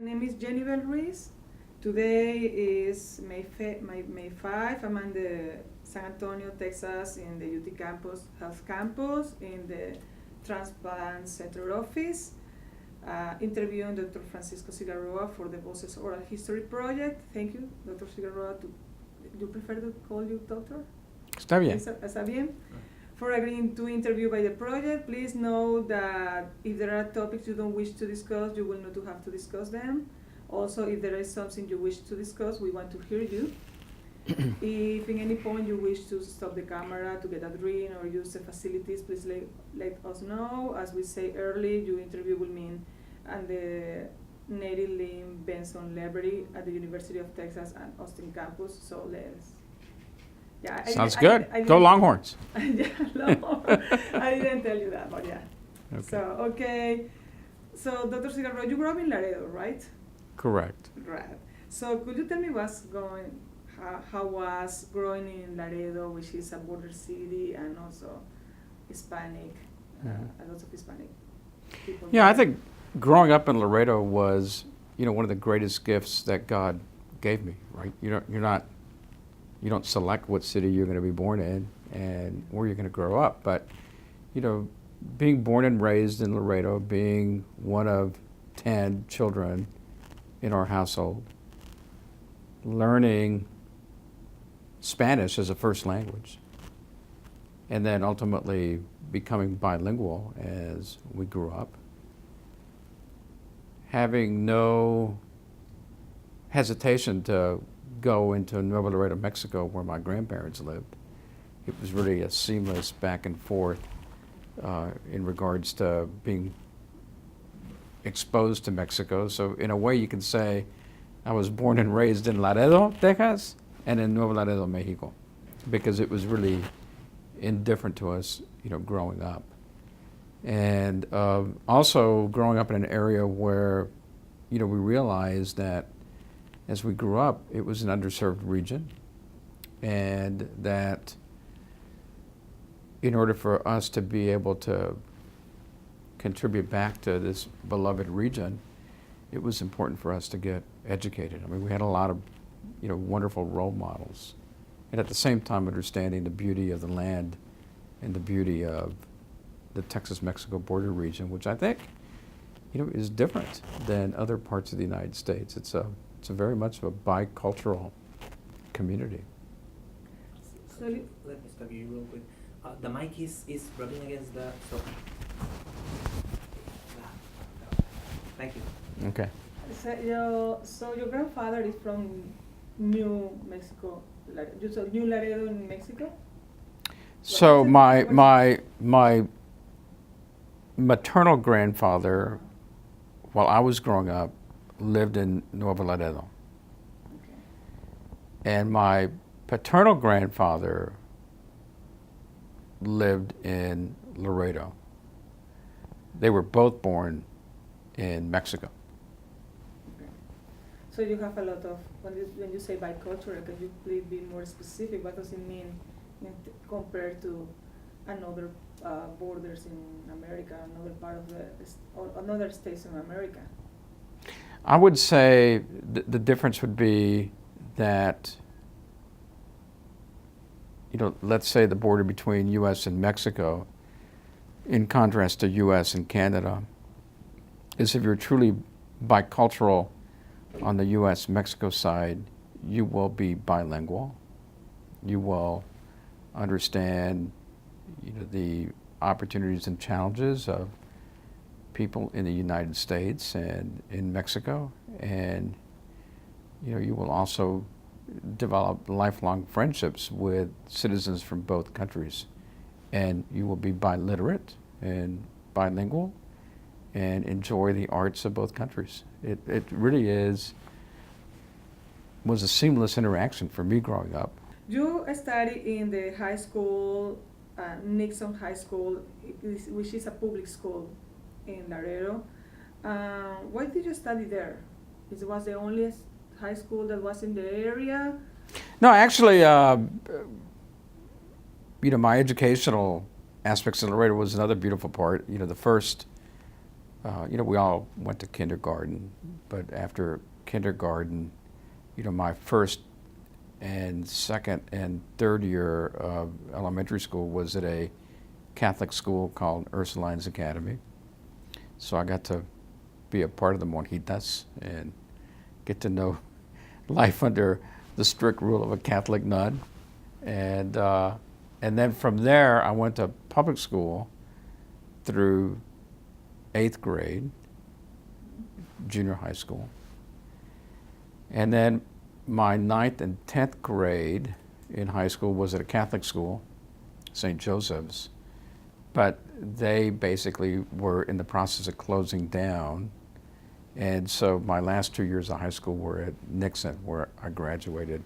My name is Jennifer Ruiz. Today is May 5. I'm in the San Antonio, Texas, in the UT campus, Health Campus, in the Transplant Center office, interviewing Dr. Francisco Cigarroa for the Voces Oral History Project. Thank you, Dr. Cigarroa. Do you prefer to call you doctor? Está bien. ¿Está bien? For agreeing to interview by the project. Please know that if there are topics you don't wish to discuss, you will not have to discuss them. Also, if there is something you wish to discuss, we want to hear you. If in any point you wish to stop the camera to get a drink or use the facilities, please let us know. As we say early, your interview will mean at the Native Lim Benson Library at the University of Texas and Austin campus. So let's. Yeah, Sounds good. Go Longhorns. Yeah, Longhorns. I didn't tell you that, but yeah. Okay. So, okay. So, Dr. Cigarroa, you grew up in Laredo, right? Correct. Right. So, could you tell me how was growing in Laredo, which is a border city and also Hispanic, a lot of Hispanic people? Yeah, I think growing up in Laredo was, one of the greatest gifts that God gave me, right? You don't select what city you're going to be born in and where you're going to grow up. But, being born and raised in Laredo, being one of 10 children in our household, learning Spanish as a first language, and then ultimately becoming bilingual as we grew up, having no hesitation to go into Nuevo Laredo, Mexico, where my grandparents lived. It was really a seamless back and forth in regards to being exposed to Mexico. So in a way you can say I was born and raised in Laredo, Texas, and in Nuevo Laredo, Mexico, because it was really indifferent to us, growing up. And also growing up in an area where, we realized that as we grew up, it was an underserved region, and that in order for us to be able to contribute back to this beloved region, it was important for us to get educated. I mean, we had a lot of, wonderful role models, and at the same time understanding the beauty of the land and the beauty of the Texas-Mexico border region, which I think, is different than other parts of the United States. It's a very much of a bicultural community. So let me stop you real quick. The mic is rubbing against the. Thank you. Okay. So your grandfather is from New Mexico, New Laredo in Mexico? So my maternal grandfather, while I was growing up, lived in Nuevo Laredo. Okay. And my paternal grandfather lived in Laredo. They were both born in Mexico. Okay. So you have a lot of, when you say bicultural, can you please be more specific? What does it mean compared to another borders in America, another part of or another states in America? I would say the difference would be that, let's say the border between U.S. and Mexico, in contrast to U.S. and Canada, is if you're truly bicultural on the U.S.-Mexico side, you will be bilingual. You will understand, the opportunities and challenges of people in the United States and in Mexico, and you will also develop lifelong friendships with citizens from both countries, and you will be biliterate and bilingual and enjoy the arts of both countries. It really was a seamless interaction for me growing up. You study in the high school, Nixon High School, which is a public school in Laredo. Why did you study there? It was the only high school that was in the area? No, actually, my educational aspects of Laredo was another beautiful part. The first we all went to kindergarten, but after kindergarten, my first and second and third year of elementary school was at a Catholic school called Ursulines Academy. So I got to be a part of the monjitas and get to know life under the strict rule of a Catholic nun. And then from there, I went to public school through 8th grade, junior high school. And then my 9th and 10th grade in high school was at a Catholic school, St. Joseph's. But they basically were in the process of closing down. And so my last 2 years of high school were at Nixon, where I graduated.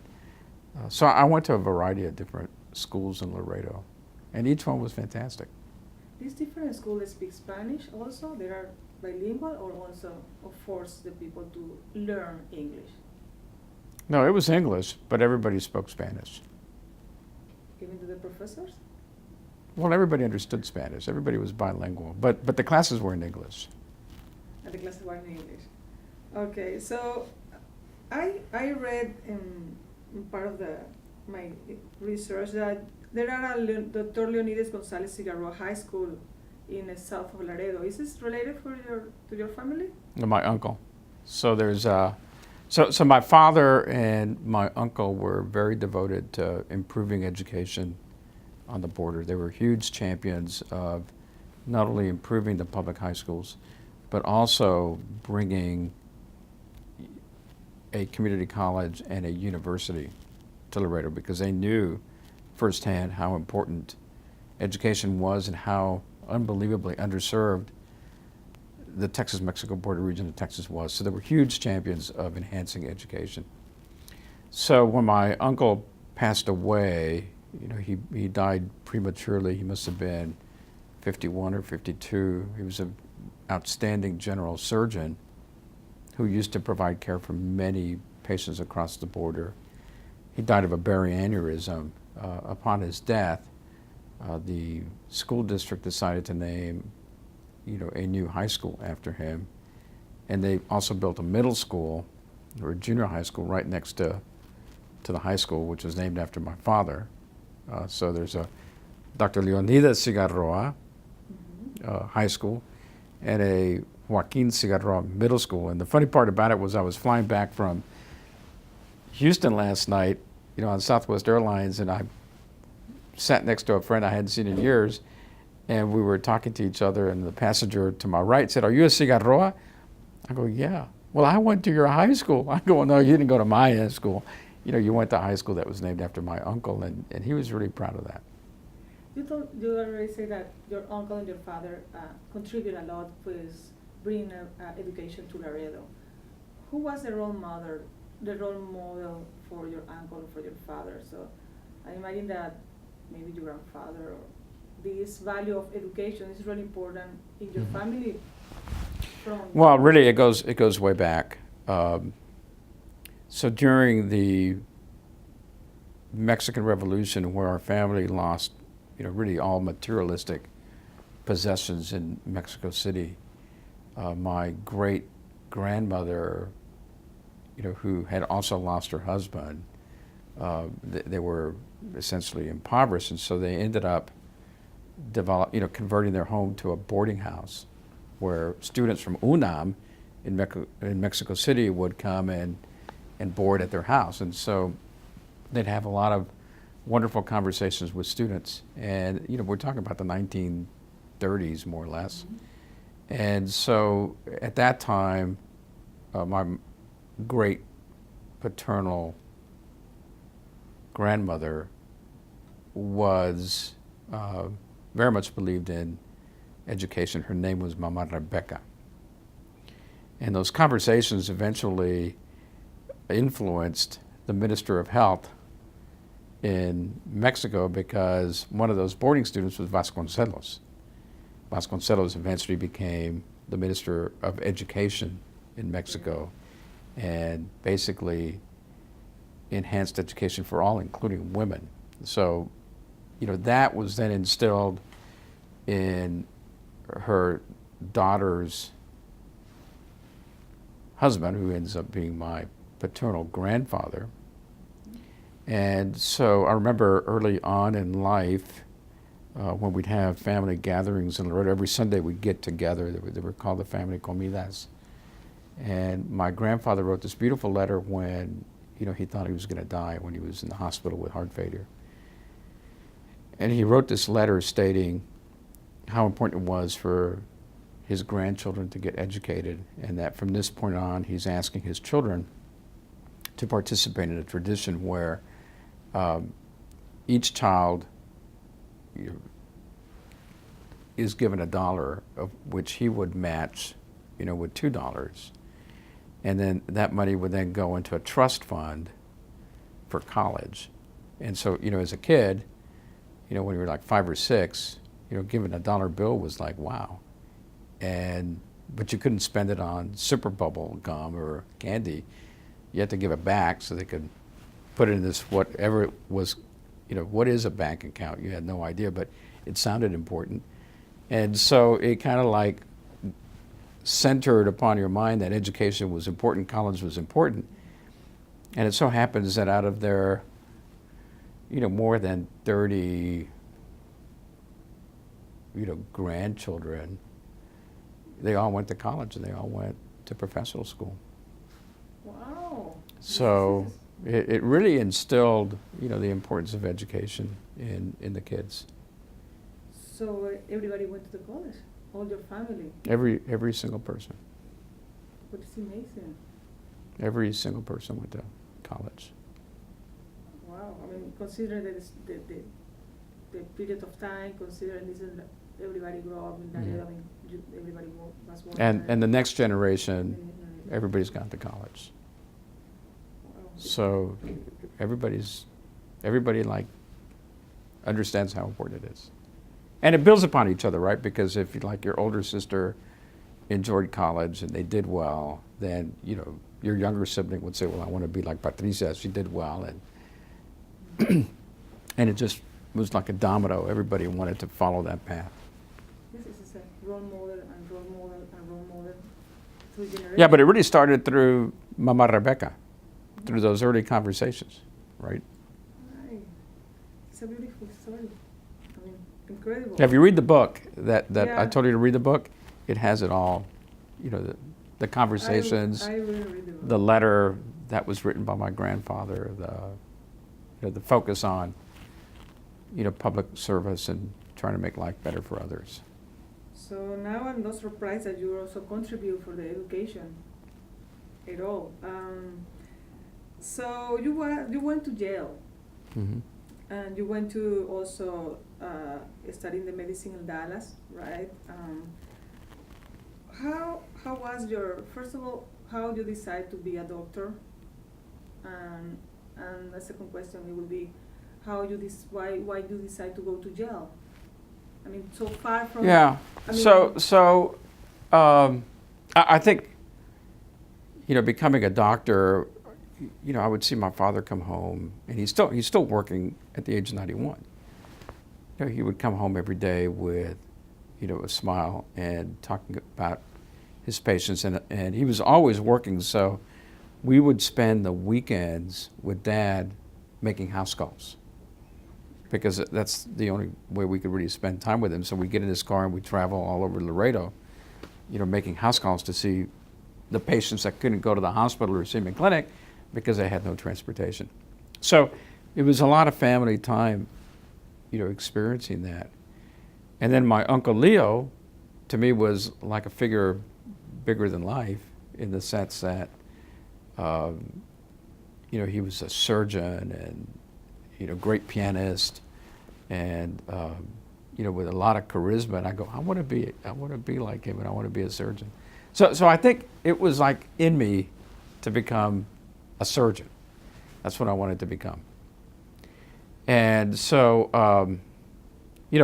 So I went to a variety of different schools in Laredo, and each one was fantastic. These different schools speak Spanish also? They are bilingual, or also force the people to learn English? No, it was English, but everybody spoke Spanish. Even to the professors? Well, everybody understood Spanish. Everybody was bilingual, but the classes were in English. And the classes were in English. Okay, so I read in part of my research that there are a Dr. Leonides Gonzalez Cigarroa High School in the south of Laredo. Is this related to your family? My uncle. So there's so my father and my uncle were very devoted to improving education on the border. They were huge champions of not only improving the public high schools, but also bringing a community college and a university to Laredo, because they knew firsthand how important education was and how unbelievably underserved the Texas-Mexico border region of Texas was. So they were huge champions of enhancing education. So when my uncle passed away, he died prematurely. He must have been 51 or 52. He was an outstanding general surgeon who used to provide care for many patients across the border. He died of a berry aneurysm. Upon his death, the school district decided to name, a new high school after him, and they also built a middle school or a junior high school right next to the high school, which was named after my father. So there's a Dr. Leonidas Cigarroa high school and a Joaquin Cigarroa middle school. And the funny part about it was I was flying back from Houston last night, on Southwest Airlines, and I sat next to a friend I hadn't seen in years, and we were talking to each other, and the passenger to my right said, "Are you a Cigarroa?" I go, "Yeah." "Well, I went to your high school." I go, "Well, no, you didn't go to my high school. You went to high school that was named after my uncle," and he was really proud of that. You already say that your uncle and your father contribute a lot with bringing education to Laredo. Who was the role model for your uncle or for your father? So I imagine that maybe your grandfather, or this value of education is really important in your family. Well, really, it goes way back. So during the Mexican Revolution, where our family lost, really all materialistic possessions in Mexico City, my great grandmother, who had also lost her husband, they were essentially impoverished, and so they ended up converting their home to a boarding house, where students from UNAM in Mexico City would come and board at their house. And so they'd have a lot of wonderful conversations with students. And, we're talking about the 1930s, more or less. Mm-hmm. And so at that time, my great paternal grandmother was very much believed in education. Her name was Mama Rebecca. And those conversations eventually influenced the Minister of Health in Mexico, because one of those boarding students was Vasconcelos. Vasconcelos eventually became the Minister of Education in Mexico and basically enhanced education for all, including women. So, that was then instilled in her daughters husband, who ends up being my paternal grandfather. And so I remember early on in life, when we'd have family gatherings in Laredo, every Sunday we'd get together. They were called the family comidas. And my grandfather wrote this beautiful letter when, he thought he was going to die, when he was in the hospital with heart failure. And he wrote this letter stating how important it was for his grandchildren to get educated, and that from this point on, he's asking his children to participate in a tradition where each child is given $1, of which he would match, with $2. And then that money would then go into a trust fund for college. And so, as a kid, when you were like 5 or 6, giving a $1 bill was like, wow. But you couldn't spend it on super bubble gum or candy. You had to give it back so they could put it in this, whatever it was, what is a bank account? You had no idea, but it sounded important. And so it kind of like centered upon your mind that education was important, college was important. And it so happens that out of their, more than 30, grandchildren, they all went to college and they all went to professional school. Wow. So it really instilled, the importance of education in the kids. So everybody went to the college, all your family. Every single person. But it's amazing. Every single person went to college. Wow. I mean, considering that it's the period of time, considering this is everybody grew up in Laredo, I mean, everybody was born. And the next generation, everybody's gone to college. Wow. So everybody like understands how important it is. And it builds upon each other, right? Because if like your older sister enjoyed college and they did well, then your younger sibling would say, well, I want to be like Patricia, she did well. And and it just was like a domino. Everybody wanted to follow that path. This is a role model and role model and role model through generations. Yeah, but it really started through Mama Rebecca, through those early conversations, right? Right. It's a beautiful story. I mean, incredible. Yeah, if you read the book that Yeah. I told you to read the book, it has it all, the conversations, I really read the book. the letter that was written by my grandfather, the focus on, public service and trying to make life better for others. So now I'm not surprised that you also contribute for the education at all. So you went to Yale, Mm-hmm. and you went to also studying the medicine in Dallas, right? How was first of all, how you decide to be a doctor? And the second question it will be, why you decide to go to Yale? I mean, so far from. Yeah. I mean, So I think, becoming a doctor, I would see my father come home, and he's still working at the age of 91. He would come home every day with, a smile and talking about his patients, and he was always working. So we would spend the weekends with Dad making house calls, because that's the only way we could really spend time with him. So we get in his car and we travel all over Laredo, making house calls to see the patients that couldn't go to the hospital or see him in clinic because they had no transportation. So it was a lot of family time, experiencing that. And then my Uncle Leo, to me, was like a figure bigger than life, in the sense that, he was a surgeon and, great pianist, and with a lot of charisma. And I go, I want to be like him, and I want to be a surgeon. So I think it was like in me to become a surgeon. That's what I wanted to become. And so,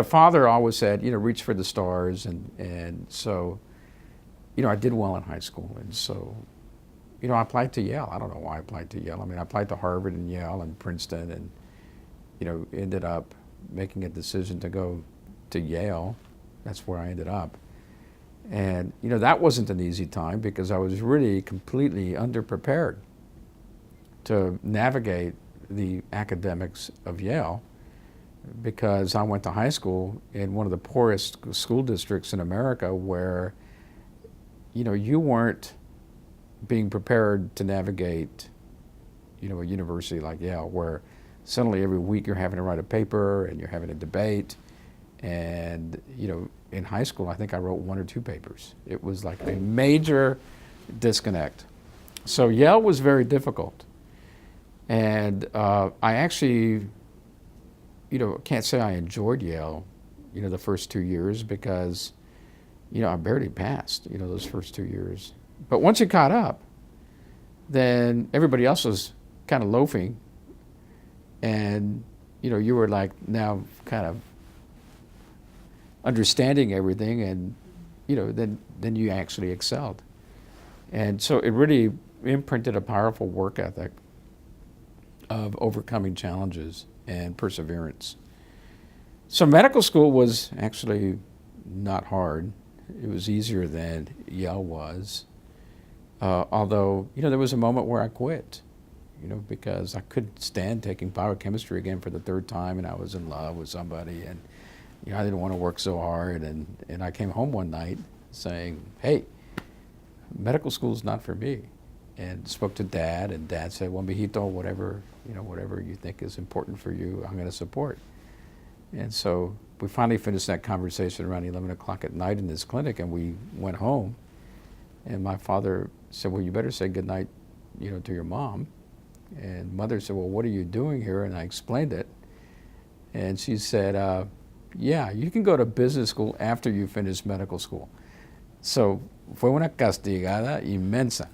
Father always said, reach for the stars, and so, I did well in high school, and so, I applied to Yale. I don't know why I applied to Yale. I mean, I applied to Harvard and Yale and Princeton, and ended up making a decision to go to Yale. That's where I ended up. And, you know, that wasn't an easy time because I was really completely underprepared to navigate the academics of Yale, because I went to high school in one of the poorest school districts in America where, you know, you weren't being prepared to navigate, you know, a university like Yale, where suddenly every week you're having to write a paper and you're having a debate. And, you know, in high school, I think I wrote 1 or 2 papers. It was like a major disconnect. So Yale was very difficult. And I actually, you know, can't say I enjoyed Yale, you know, the first 2 years because, you know, I barely passed, you know, those first 2 years. But once you caught up, then everybody else was kind of loafing. And, you know, you were like now kind of understanding everything, and, you know, then you actually excelled. And so it really imprinted a powerful work ethic of overcoming challenges and perseverance. So medical school was actually not hard. It was easier than Yale was. Although, you know, there was a moment where I quit, you know, because I couldn't stand taking biochemistry again for the 3rd time, and I was in love with somebody, and, you know, I didn't want to work so hard. And I came home one night saying, hey, medical school is not for me. And spoke to Dad, and Dad said, well, mijito, whatever, you know, whatever you think is important for you, I'm going to support. And so we finally finished that conversation around 11 o'clock at night in his clinic, and we went home. And my father said, well, you better say goodnight, you know, to your mom. And Mother said, well, what are you doing here? And I explained it. And she said, yeah, you can go to business school after you finish medical school. So fue una castigada inmensa.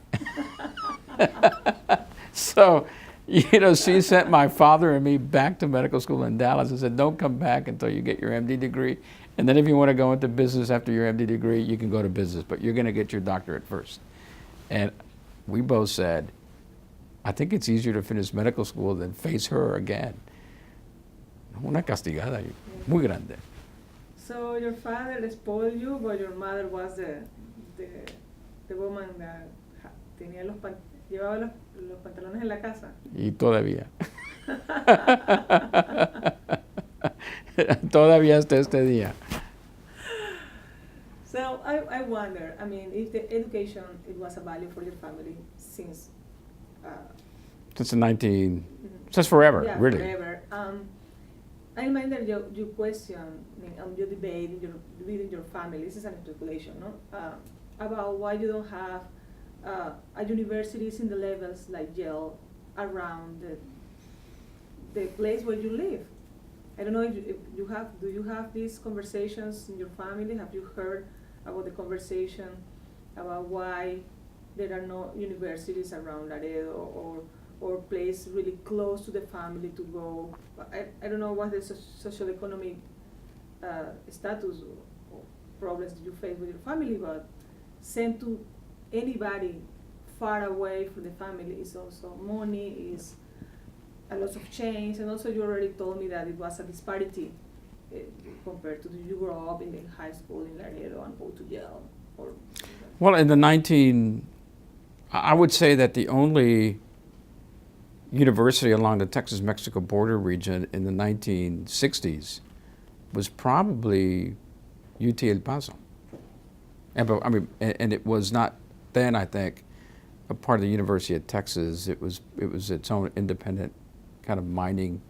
So, you know, she sent my father and me back to medical school in Dallas and said, don't come back until you get your MD degree. And then if you want to go into business after your MD degree, you can go to business, but you're going to get your doctorate first. And we both said, I think it's easier to finish medical school than face her again. Una castigada muy grande. So your father spoiled you, but your mother was the woman that tenía llevaba los pantalones en la casa. Y todavía. Todavía hasta este día. So I wonder, I mean, if the education, it was a value for your family since the 19, since forever, yeah, really. Forever. I remember you question, you debate within your family, this is an speculation, no? About why you don't have universities in the levels like Yale around the place where you live. I don't know if you have, do you have these conversations in your family? Have you heard about the conversation about why there are no universities around Laredo or place really close to the family to go? I don't know what the socioeconomic status or problems you face with your family, but sent to anybody far away from the family is also money, is a lot of change, and also you already told me that it was a disparity compared to you grow up in the high school in Laredo and go to Yale. Well, in the I would say that the only university along the Texas-Mexico border region in the 1960s was probably UT El Paso. And it was not then, I think, a part of the University of Texas. It was its own independent kind of mining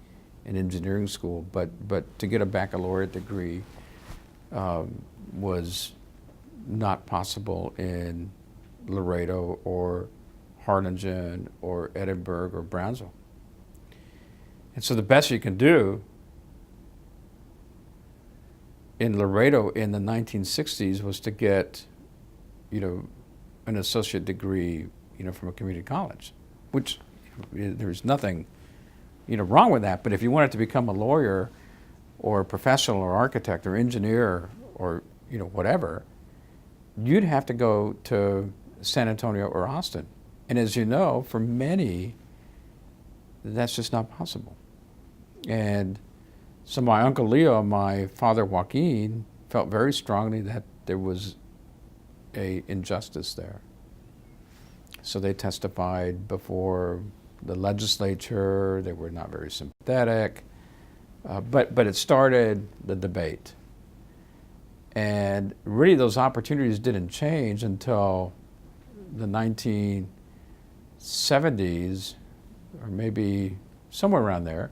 and engineering school. But to get a baccalaureate degree was not possible in Laredo or Harlingen or Edinburgh or Brownsville. And so the best you can do in Laredo in the 1960s was to get, you know, an associate degree, you know, from a community college, which there's nothing, you know, wrong with that. But if you wanted to become a lawyer or a professional or architect or engineer or, you know, whatever, you'd have to go to San Antonio or Austin. And as you know, for many, that's just not possible. And so my Uncle Leo and my father Joaquin felt very strongly that there was a injustice there. So they testified before the legislature. They were not very sympathetic, but it started the debate. And really those opportunities didn't change until the 1970s, or maybe somewhere around there,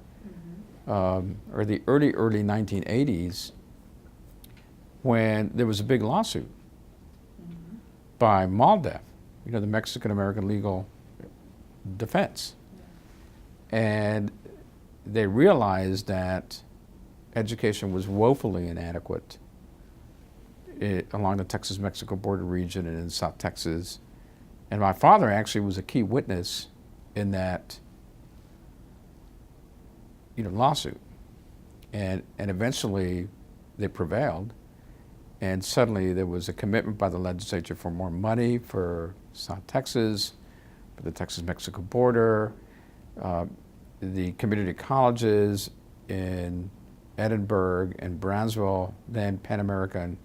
or the early 1980s, when there was a big lawsuit by MALDEF, the Mexican-American Legal Defense. And they realized that education was woefully inadequate along the Texas-Mexico border region and in South Texas. And my father actually was a key witness in that lawsuit. And eventually they prevailed. And suddenly there was a commitment by the legislature for more money for South Texas, for the Texas-Mexico border, the community colleges in Edinburgh and Brownsville, then Pan American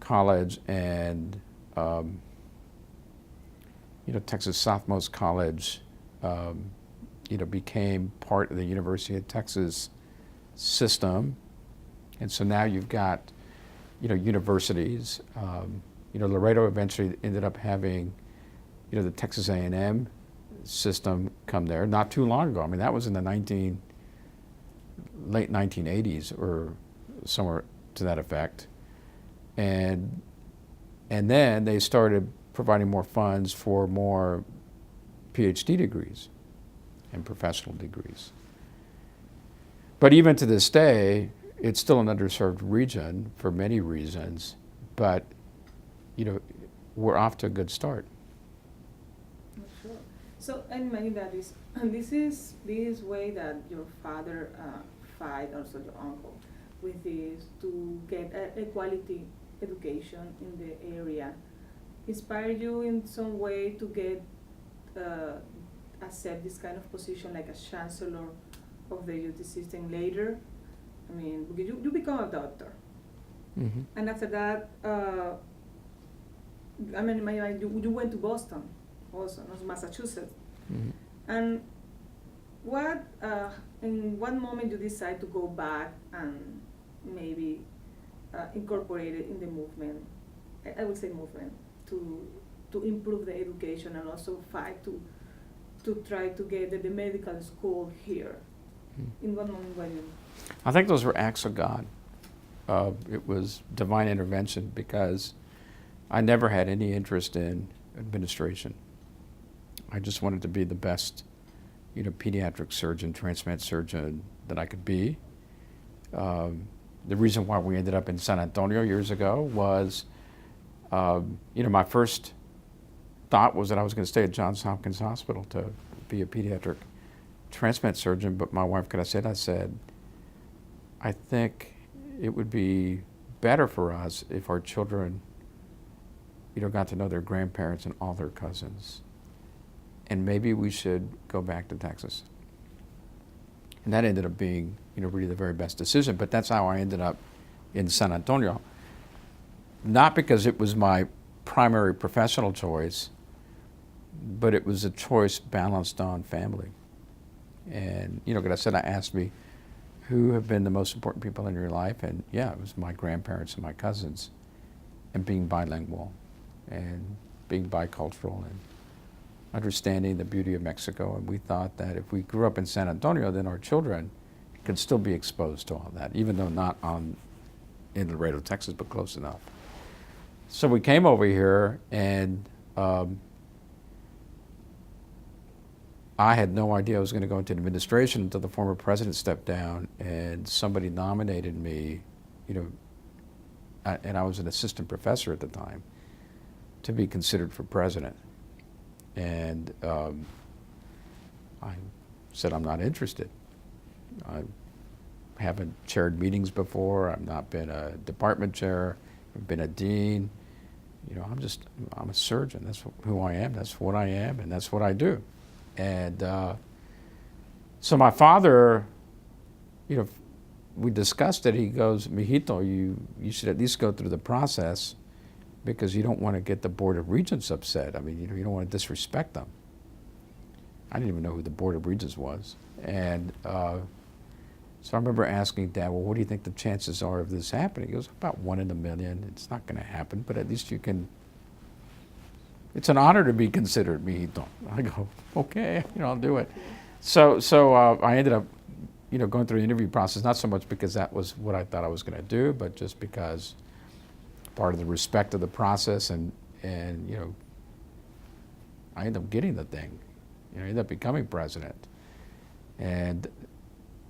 College and Texas Southmost College, became part of the University of Texas system. And so now you've got universities. Laredo eventually ended up having, the Texas A&M system come there not too long ago. I mean, that was in the late 1980s or somewhere to that effect. And then they started providing more funds for more PhD degrees and professional degrees. But even to this day, it's still an underserved region for many reasons, but we're off to a good start. Sure. So I imagine that this way that your father fight, also your uncle, with this to get a quality education in the area, inspire you in some way to get accept this kind of position like a chancellor of the UT system later? I mean, because you become a doctor, and after that, you went to Boston, also, not Massachusetts, and in what moment you decide to go back and maybe incorporate it in the movement? I would say movement to improve the education and also fight to try to get the medical school here. In what moment were you? I think those were acts of God. It was divine intervention because I never had any interest in administration. I just wanted to be the best, pediatric surgeon, transplant surgeon that I could be. The reason why we ended up in San Antonio years ago was, my first thought was that I was going to stay at Johns Hopkins Hospital to be a pediatric transplant surgeon, but my wife, I said, I think it would be better for us if our children, got to know their grandparents and all their cousins. And maybe we should go back to Texas. And that ended up being, really the very best decision. But that's how I ended up in San Antonio. Not because it was my primary professional choice, but it was a choice balanced on family. And, Graciela asked me, who have been the most important people in your life? And yeah, it was my grandparents and my cousins. And being bilingual and being bicultural and understanding the beauty of Mexico. And we thought that if we grew up in San Antonio, then our children could still be exposed to all that, even though not in Laredo, Texas, but close enough. So we came over here, and I had no idea I was going to go into administration until the former president stepped down and somebody nominated me, and I was an assistant professor at the time, to be considered for president. And I said, I'm not interested. I haven't chaired meetings before. I've not been a department chair. I've been a dean. I'm a surgeon. That's who I am. That's what I am, and that's what I do. And so my father, we discussed it. He goes, Mijito, you should at least go through the process because you don't want to get the Board of Regents upset. I mean, you don't want to disrespect them. I didn't even know who the Board of Regents was. And so I remember asking Dad, well, what do you think the chances are of this happening? He goes, about 1 in a million. It's not going to happen, but at least you can, it's an honor to be considered, mijito. I go, okay, I'll do it. So I ended up, going through the interview process, not so much because that was what I thought I was going to do, but just because part of the respect of the process, and I ended up getting the thing. I ended up becoming president. And,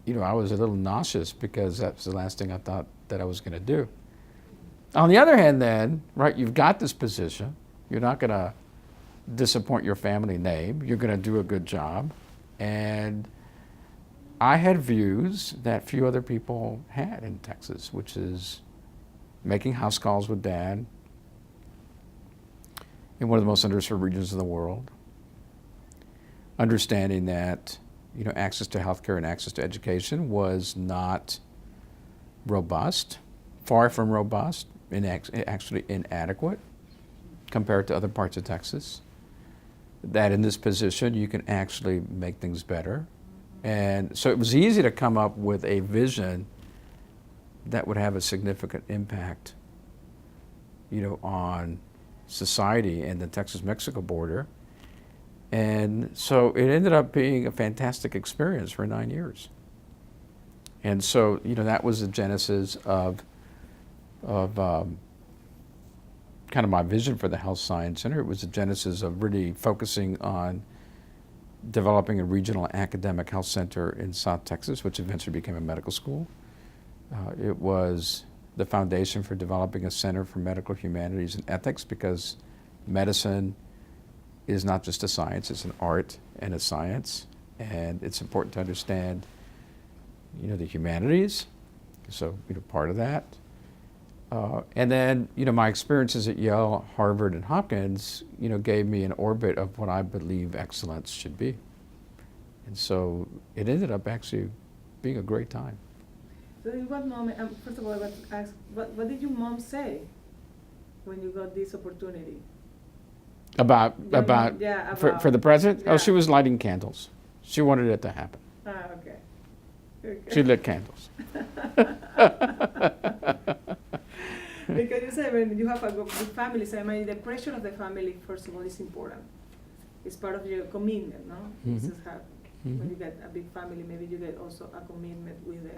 I was a little nauseous because that was the last thing I thought that I was going to do. On the other hand then, right, you've got this position. You're not going to disappoint your family name. You're going to do a good job. And I had views that few other people had in Texas, which is making house calls with Dad in one of the most underserved regions of the world, understanding that access to healthcare and access to education was not robust, far from robust, actually inadequate compared to other parts of Texas. That in this position you can actually make things better. And so it was easy to come up with a vision that would have a significant impact, on society and the Texas-Mexico border. And so it ended up being a fantastic experience for 9 years. And so, that was the genesis of kind of my vision for the Health Science Center. It was the genesis of really focusing on developing a regional academic health center in South Texas, which eventually became a medical school. It was the foundation for developing a center for medical humanities and ethics, because medicine is not just a science, it's an art and a science. And it's important to understand, the humanities. So, part of that. And then, my experiences at Yale, Harvard, and Hopkins, gave me an orbit of what I believe excellence should be. And so it ended up actually being a great time. So in what moment, first of all, I want to ask, what did your mom say when you got this opportunity? About about for the president? Yeah. Oh, she was lighting candles. She wanted it to happen. Okay. She lit candles. Because you say when you have a good family, so I mean, the pressure of the family, first of all, is important. It's part of your commitment, no? Mhm. This is how, when you get a big family, maybe you get also a commitment with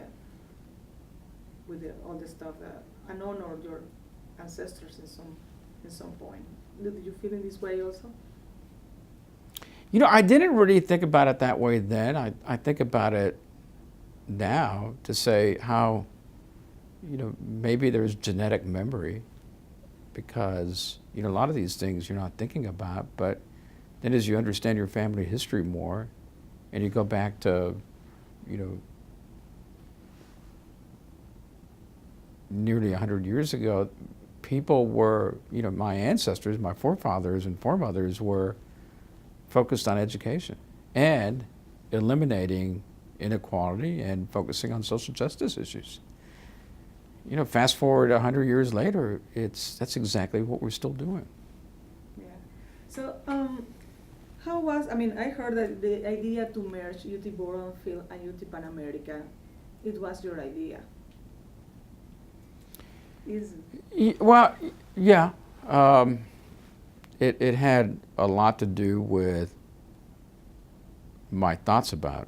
all the stuff that, and honor your ancestors in some point. Did you feel in this way also? I didn't really think about it that way then. I think about it now to say how, maybe there's genetic memory, because, a lot of these things you're not thinking about, but then as you understand your family history more, and you go back to, nearly 100 years ago, people were, my ancestors, my forefathers and foremothers were focused on education and eliminating inequality and focusing on social justice issues. Fast forward 100 years later, that's exactly what we're still doing. Yeah. So, how was, I heard that the idea to merge UT Boronfield and UT Pan America, it was your idea. Well, yeah. It had a lot to do with my thoughts about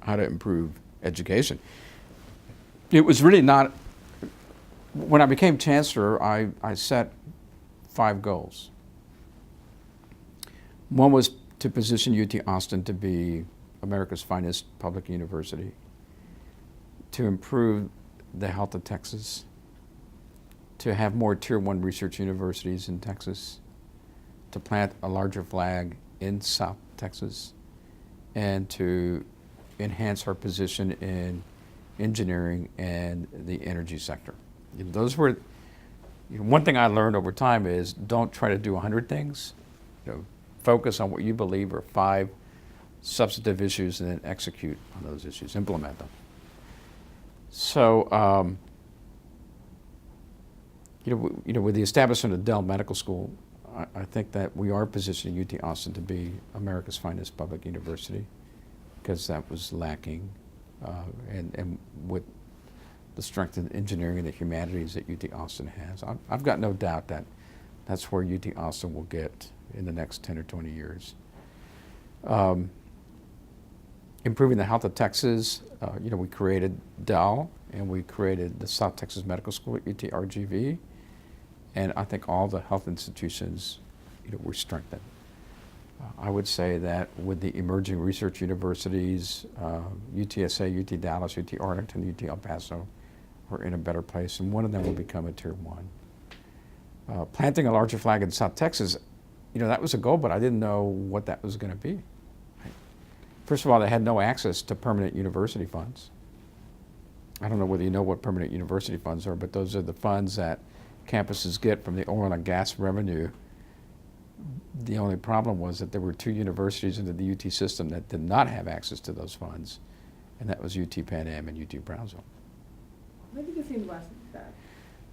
how to improve education. It was really not, when I became chancellor, I set 5 goals. One was to position UT Austin to be America's finest public university, to improve the health of Texas, to have more Tier 1 research universities in Texas, to plant a larger flag in South Texas, and to enhance our position in engineering and the energy sector. Those were, one thing I learned over time is don't try to do 100 things. Focus on what you believe are 5 substantive issues and then execute on those issues, implement them. So, with the establishment of Dell Medical School, I think that we are positioning UT Austin to be America's finest public university, because that was lacking, and with the strength in engineering and the humanities that UT Austin has, I've got no doubt that that's where UT Austin will get in the next 10 or 20 years. Improving the health of Texas, we created Dell, and we created the South Texas Medical School at UTRGV, and I think all the health institutions, were strengthened. I would say that with the emerging research universities, UTSA, UT Dallas, UT Arlington, UT El Paso, we're in a better place, and one of them will become a Tier 1. Planting a larger flag in South Texas, that was a goal, but I didn't know what that was going to be. First of all, they had no access to permanent university funds. I don't know whether you know what permanent university funds are, but those are the funds that campuses get from the oil and gas revenue. The only problem was that there were 2 universities into the UT system that did not have access to those funds, and that was UT Pan Am and UT Brownsville. Why do you think was that?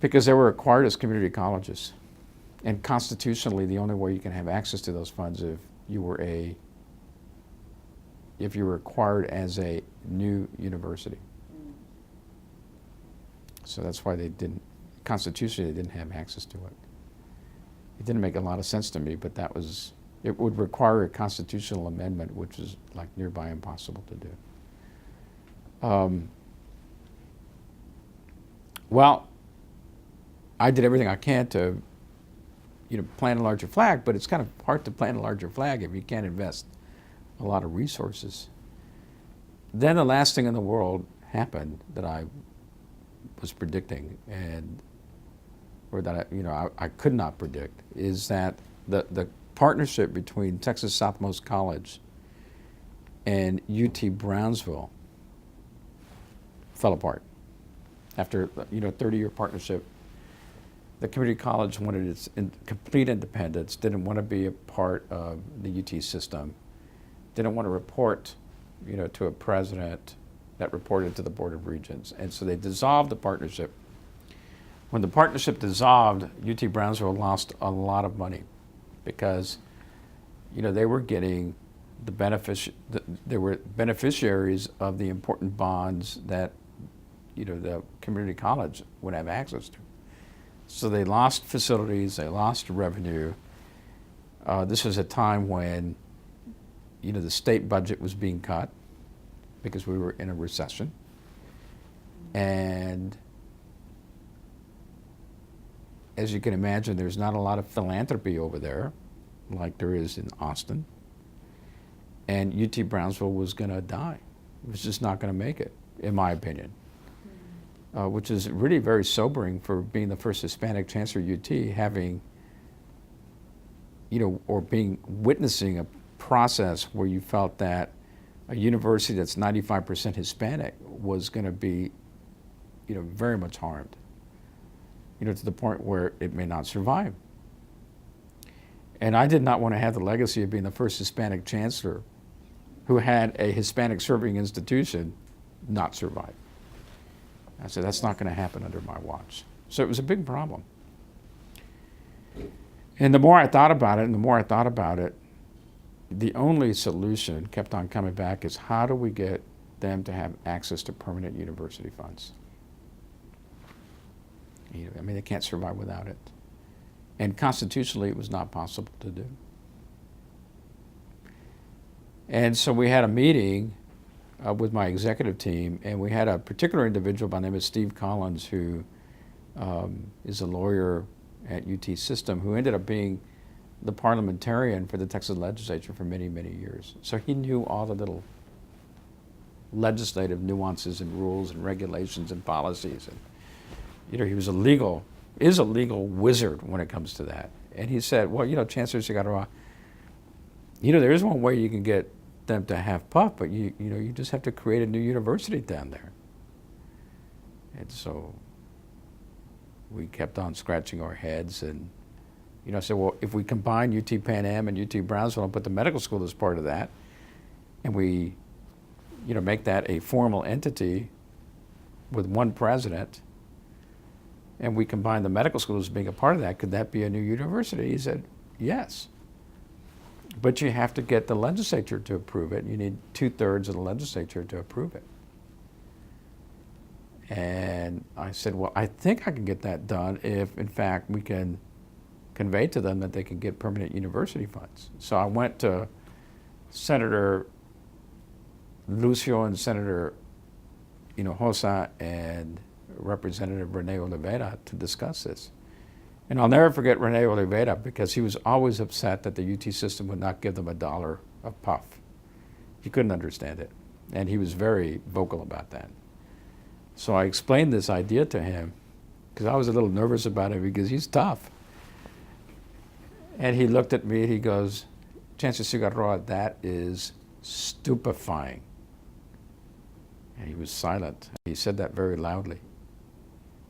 Because they were acquired as community colleges. And constitutionally, the only way you can have access to those funds if you were acquired as a new university. So that's why constitutionally they didn't have access to it. It didn't make a lot of sense to me, but it would require a constitutional amendment, which is like nearby impossible to do. Well, I did everything I can to, plant a larger flag, but it's kind of hard to plant a larger flag if you can't invest a lot of resources. Then the last thing in the world happened that I was predicting, or that I could not predict, is that the partnership between Texas Southmost College and UT Brownsville fell apart. After a 30-year partnership, the community college wanted its complete independence, didn't want to be a part of the UT system, didn't want to report, to a president that reported to the Board of Regents. And so they dissolved the partnership. When the partnership dissolved, UT Brownsville lost a lot of money because, they were getting they were beneficiaries of the important bonds that, the community college would have access to. So they lost facilities, they lost revenue. This was a time when, the state budget was being cut because we were in a recession. And as you can imagine, there's not a lot of philanthropy over there like there is in Austin. And UT Brownsville was going to die. It was just not going to make it, in my opinion. Which is really very sobering for being the first Hispanic chancellor at UT, having, or witnessing a process where you felt that a university that's 95% Hispanic was going to be, very much harmed, to the point where it may not survive. And I did not want to have the legacy of being the first Hispanic chancellor who had a Hispanic serving institution not survive. I said, that's not going to happen under my watch. So it was a big problem. And the more I thought about it, the only solution kept on coming back is how do we get them to have access to permanent university funds? They can't survive without it. And constitutionally, it was not possible to do. And so we had a meeting with my executive team, and we had a particular individual by the name of Steve Collins, who is a lawyer at UT System, who ended up being the parliamentarian for the Texas legislature for many, many years. So he knew all the little legislative nuances and rules and regulations and policies. And, he was is a legal wizard when it comes to that. And he said, well, Chancellor Cigarroa, there is one way you can get them to have PUF, but you just have to create a new university down there. And so we kept on scratching our heads, and I said, well, if we combine UT Pan Am and UT Brownsville and put the medical school as part of that, and we make that a formal entity with one president, and we combined the medical school as being a part of that, could that be a new university? He said, yes. But you have to get the legislature to approve it. You need 2/3 of the legislature to approve it. And I said, well, I think I can get that done if, in fact, we can convey to them that they can get permanent university funds. So I went to Senator Lucio and Senator Hinojosa and Representative Rene Oliveira to discuss this. And I'll never forget Rene Oliveira because he was always upset that the UT system would not give them $1 of puff. He couldn't understand it. And he was very vocal about that. So I explained this idea to him because I was a little nervous about it because he's tough. And he looked at me and he goes, Chancellor Cigarroa, that is stupefying. And he was silent. He said that very loudly.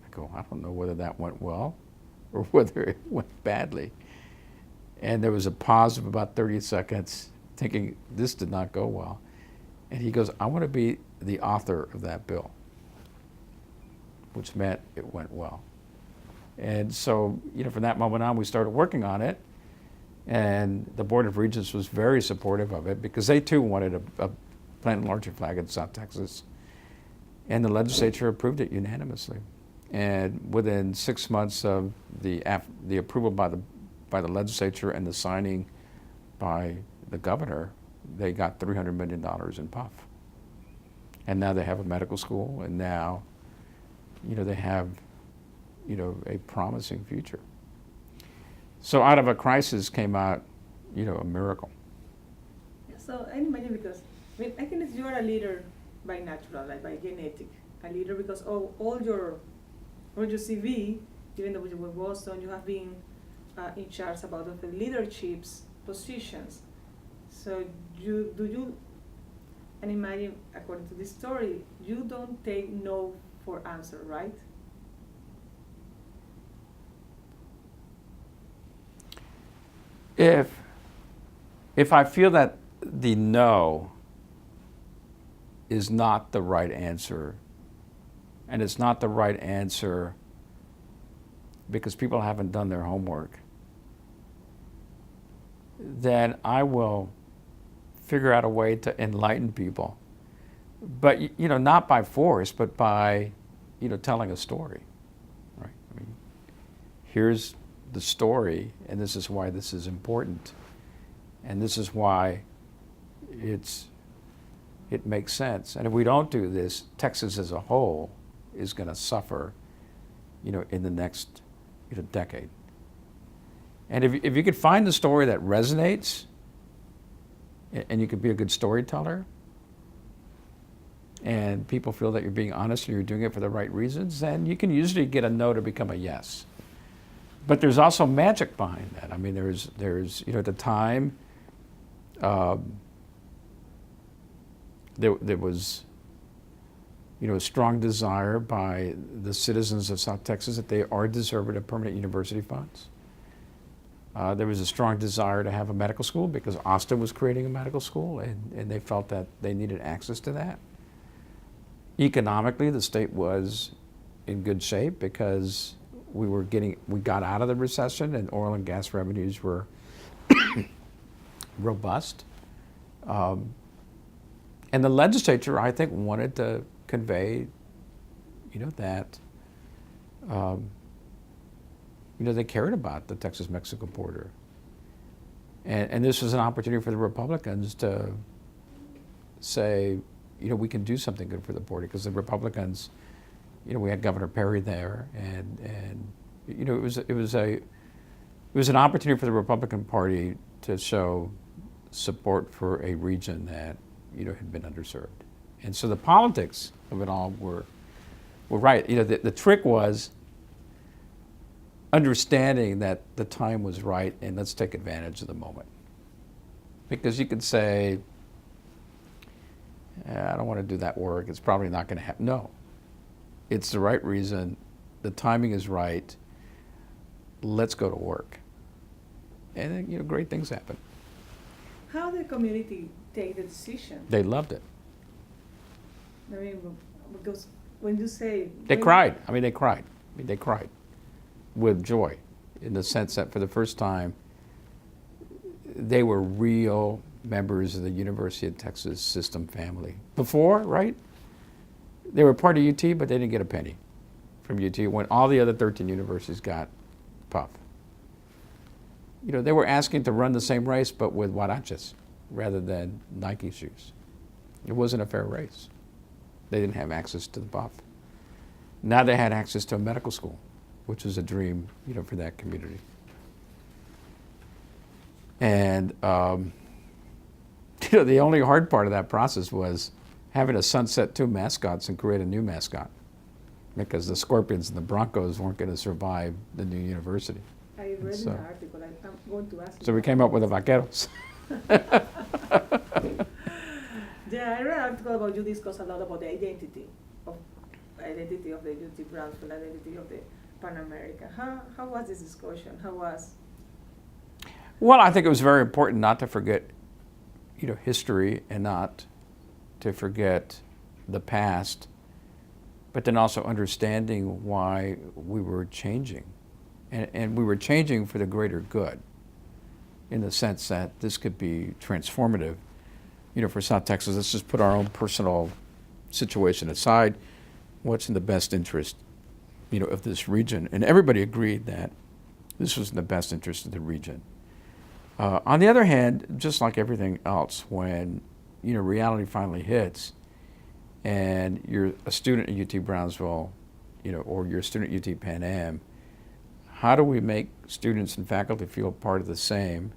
I go, I don't know whether that went well or whether it went badly. And there was a pause of about 30 seconds thinking this did not go well. And he goes, I want to be the author of that bill, which meant it went well. And so, from that moment on, we started working on it. And the Board of Regents was very supportive of it because they too wanted a plant enlarging flag in South Texas. And the legislature approved it unanimously. And within 6 months of the approval by the legislature and the signing by the governor, they got $300 million in puff. And now they have a medical school, and now, they have, a promising future. So out of a crisis came out, a miracle. So I imagine because, I think you are a leader by natural, like by genetic, a leader because all your CV, even though you were in Boston, you have been in charge about of the leaderships positions. So and imagine, according to this story, you don't take no for answer, right? If I feel that the no is not the right answer, and it's not the right answer because people haven't done their homework, then I will figure out a way to enlighten people. But, not by force, but by, telling a story, right? Here's the story, and this is why this is important, and this is why it makes sense. And if we don't do this, Texas as a whole is going to suffer, in the next, decade. And if you could find the story that resonates, and you could be a good storyteller, and people feel that you're being honest and you're doing it for the right reasons, then you can usually get a no to become a yes. But there's also magic behind that. There's at the time, there was, a strong desire by the citizens of South Texas that they are deserving of permanent university funds. There was a strong desire to have a medical school because Austin was creating a medical school, and they felt that they needed access to that. Economically, the state was in good shape because we got out of the recession and oil and gas revenues were robust. And the legislature, I think, wanted to convey, that, they cared about the Texas-Mexico border. And this was an opportunity for the Republicans to say, we can do something good for the border, because the Republicans, we had Governor Perry there, and it was an opportunity for the Republican Party to show support for a region that had been underserved. And so the politics of it all were right. The trick was understanding that the time was right and let's take advantage of the moment. Because you could say, I don't want to do that work, it's probably not going to happen. No, it's the right reason, the timing is right, let's go to work. And then, great things happen. How did the community take the decision? They loved it. Because when you say... They cried. They cried. I mean, they cried with joy in the sense that for the first time, they were real members of the University of Texas system family. Before, right? They were part of UT, but they didn't get a penny from UT when all the other 13 universities got puff. You know, they were asking to run the same race, but with huaraches rather than Nike shoes. It wasn't a fair race. They didn't have access to the puff. Now they had access to a medical school, which was a dream, you know, for that community. And you know, the only hard part of that process was having to sunset 2 mascots and create a new mascot, because the Scorpions and the Broncos weren't going to survive the new university. I read in the article. I'm going to ask you. So we came up with the Vaqueros. Yeah, I read an article about you discuss a lot about the identity of the UT Brownsville, identity of the Pan American. How was this discussion? How was? Well, I think it was very important not to forget, you know, history and not to forget the past, but then also understanding why we were changing. And we were changing for the greater good, in the sense that this could be transformative, you know, for South Texas. Let's just put our own personal situation aside. What's in the best interest, you know, of this region? And everybody agreed that this was in the best interest of the region. On the other hand, just like everything else, when, you know, reality finally hits and you're a student at UT Brownsville, you know, or you're a student at UT Pan Am, how do we make students and faculty feel part of the same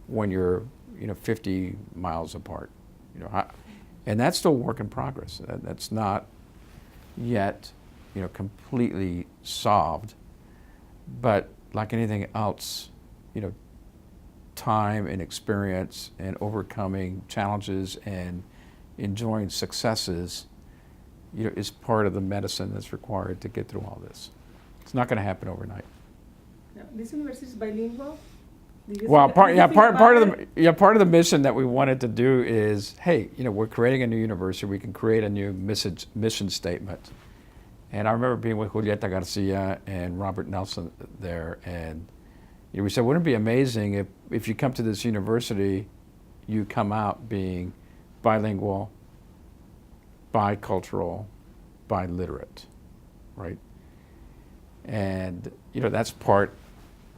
when you're, you know, 50 miles apart? You know, and that's still a work in progress. That's not yet, you know, completely solved. But like anything else, you know, time and experience and overcoming challenges and enjoying successes, you know, is part of the medicine that's required to get through all this. It's not going to happen overnight. Now, this university is bilingual. Well, part of the mission that we wanted to do is, hey, you know, we're creating a new university. We can create a new mission statement. And I remember being with Julieta Garcia and Robert Nelson there, and you know, we said, wouldn't it be amazing if you come to this university, you come out being bilingual, bicultural, biliterate, right? And you know, that's part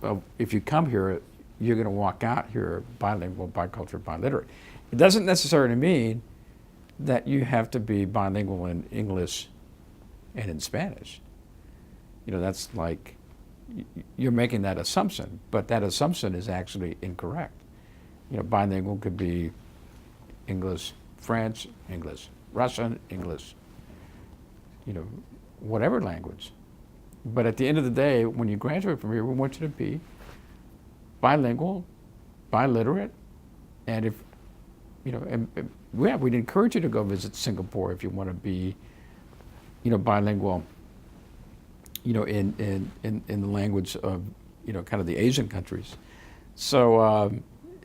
of, if you come here, you're going to walk out here bilingual, bicultural, biliterate. It doesn't necessarily mean that you have to be bilingual in English and in Spanish. You know, that's like, you're making that assumption, but that assumption is actually incorrect. You know, bilingual could be English, French, English, Russian, English, you know, whatever language. But at the end of the day, when you graduate from here, we want you to be bilingual, biliterate, and if, you know, we'd encourage you to go visit Singapore if you want to be, you know, bilingual, you know, in the language of, you know, kind of the Asian countries. So,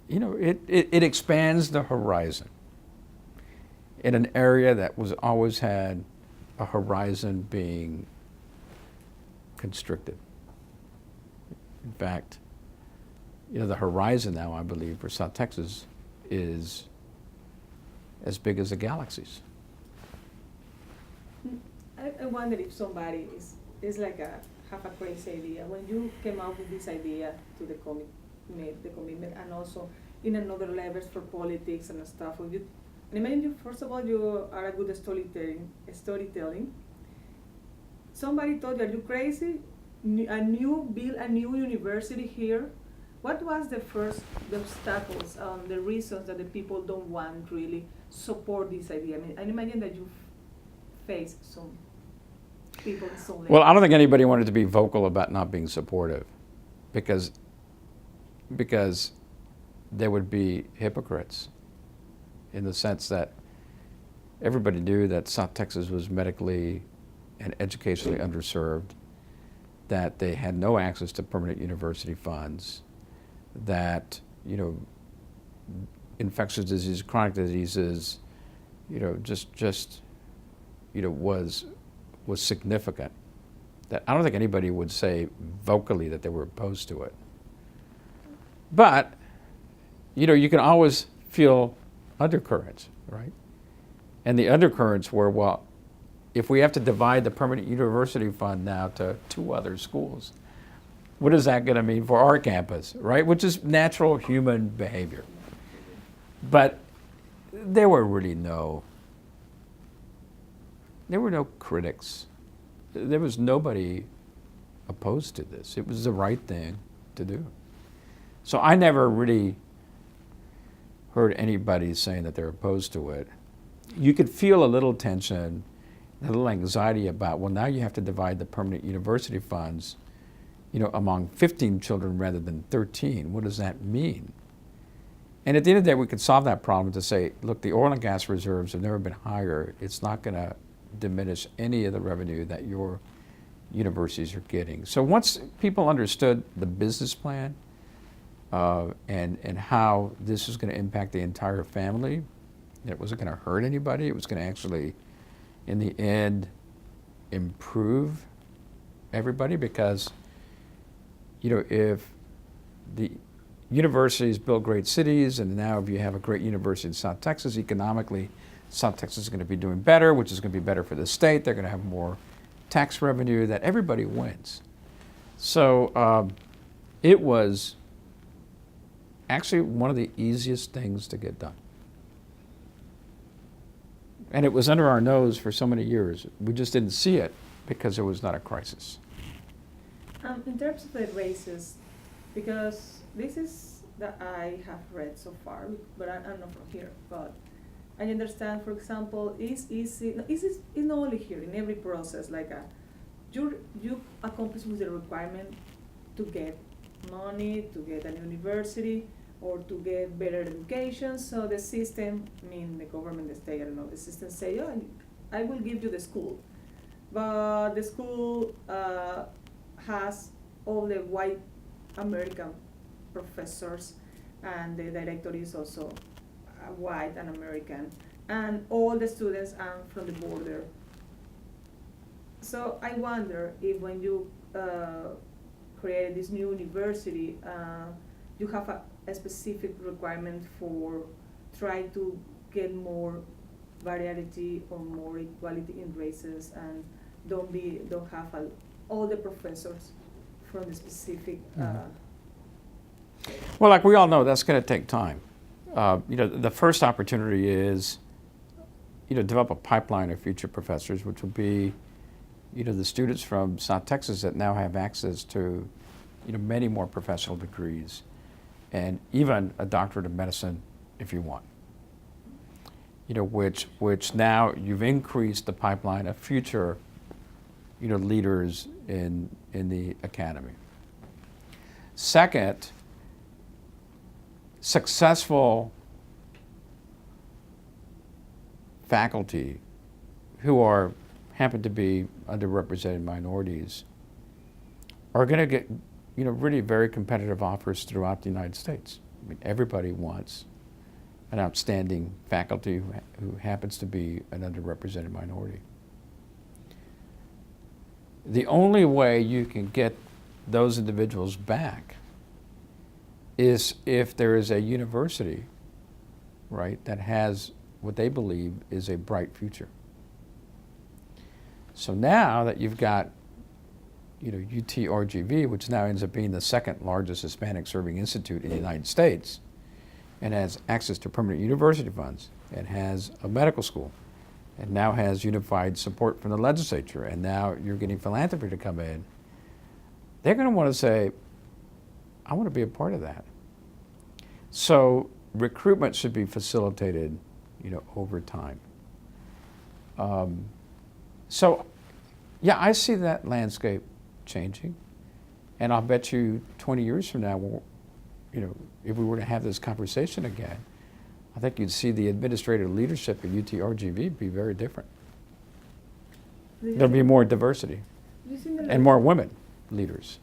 you know, it expands the horizon in an area that was always had a horizon being constricted. In fact, you know, the horizon now, I believe, for South Texas is as big as the galaxies. I wonder if somebody is like have a crazy idea. When you came out with this idea to the commitment, and also in another levels for politics and stuff. And imagine you, first of all, you are a good storytelling. Somebody told you, are you crazy? Build a new university here. What was the obstacles, the reasons that the people don't want really support this idea? I mean, I imagine that you face some people in some Well, I don't think anybody wanted to be vocal about not being supportive, because there would be hypocrites, in the sense that everybody knew that South Texas was medically and educationally underserved, that they had no access to permanent university funds, that, you know, infectious disease, chronic diseases, you know, just you know, was significant. that I don't think anybody would say vocally that they were opposed to it. But, you can always feel undercurrents, right? And the undercurrents were, well, if we have to divide the permanent university fund now to 2 other schools, what is that going to mean for our campus, right? Which is natural human behavior. But there were no critics. There was nobody opposed to this. It was the right thing to do. So I never really heard anybody saying that they're opposed to it. You could feel a little tension, a little anxiety about, well, now you have to divide the permanent university funds, among 15 children rather than 13. What does that mean? And at the end of the day, we could solve that problem to say, look, the oil and gas reserves have never been higher. It's not going to diminish any of the revenue that your universities are getting. So once people understood the business plan and how this was going to impact the entire family, it wasn't going to hurt anybody. It was going to actually, in the end, improve everybody because, if the universities build great cities, and now if you have a great university in South Texas, economically, South Texas is going to be doing better, which is going to be better for the state. They're going to have more tax revenue, that everybody wins. So it was actually one of the easiest things to get done. And it was under our nose for so many years. We just didn't see it because there was not a crisis. In terms of the races, because this is that I have read so far, but I'm not from here, but I understand, for example, it's not only here, in every process, like you accomplish with the requirement to get money, to get a university, or to get better education. So the system, the government, the state, I don't know, the system say, oh, I will give you the school. But the school has all the white American professors, and the director is also white and American, and all the students are from the border. So I wonder if when you created this new university, you have a specific requirement for trying to get more variety or more equality in races, and don't have all the professors from the specific. Well, like we all know, that's going to take time. The first opportunity is, develop a pipeline of future professors, which will be, the students from South Texas that now have access to, many more professional degrees, and even a doctorate of medicine if you want. Which now you've increased the pipeline of future, leaders in the academy. Second, successful faculty who happen to be underrepresented minorities are going to get, really very competitive offers throughout the United States. Everybody wants an outstanding faculty who happens to be an underrepresented minority. The only way you can get those individuals back is if there is a university, right, that has what they believe is a bright future. So now that you've got, UT-RGV, which now ends up being the second largest Hispanic serving institute in the United States, and has access to permanent university funds, and has a medical school, and now has unified support from the legislature, and now you're getting philanthropy to come in, they're going to want to say, I want to be a part of that. So recruitment should be facilitated, over time. So, yeah, I see that landscape changing, and I'll bet you 20 years from now, if we were to have this conversation again, I think you'd see the administrative leadership at UT-RGV be very different. There'll be more diversity and more women leaders.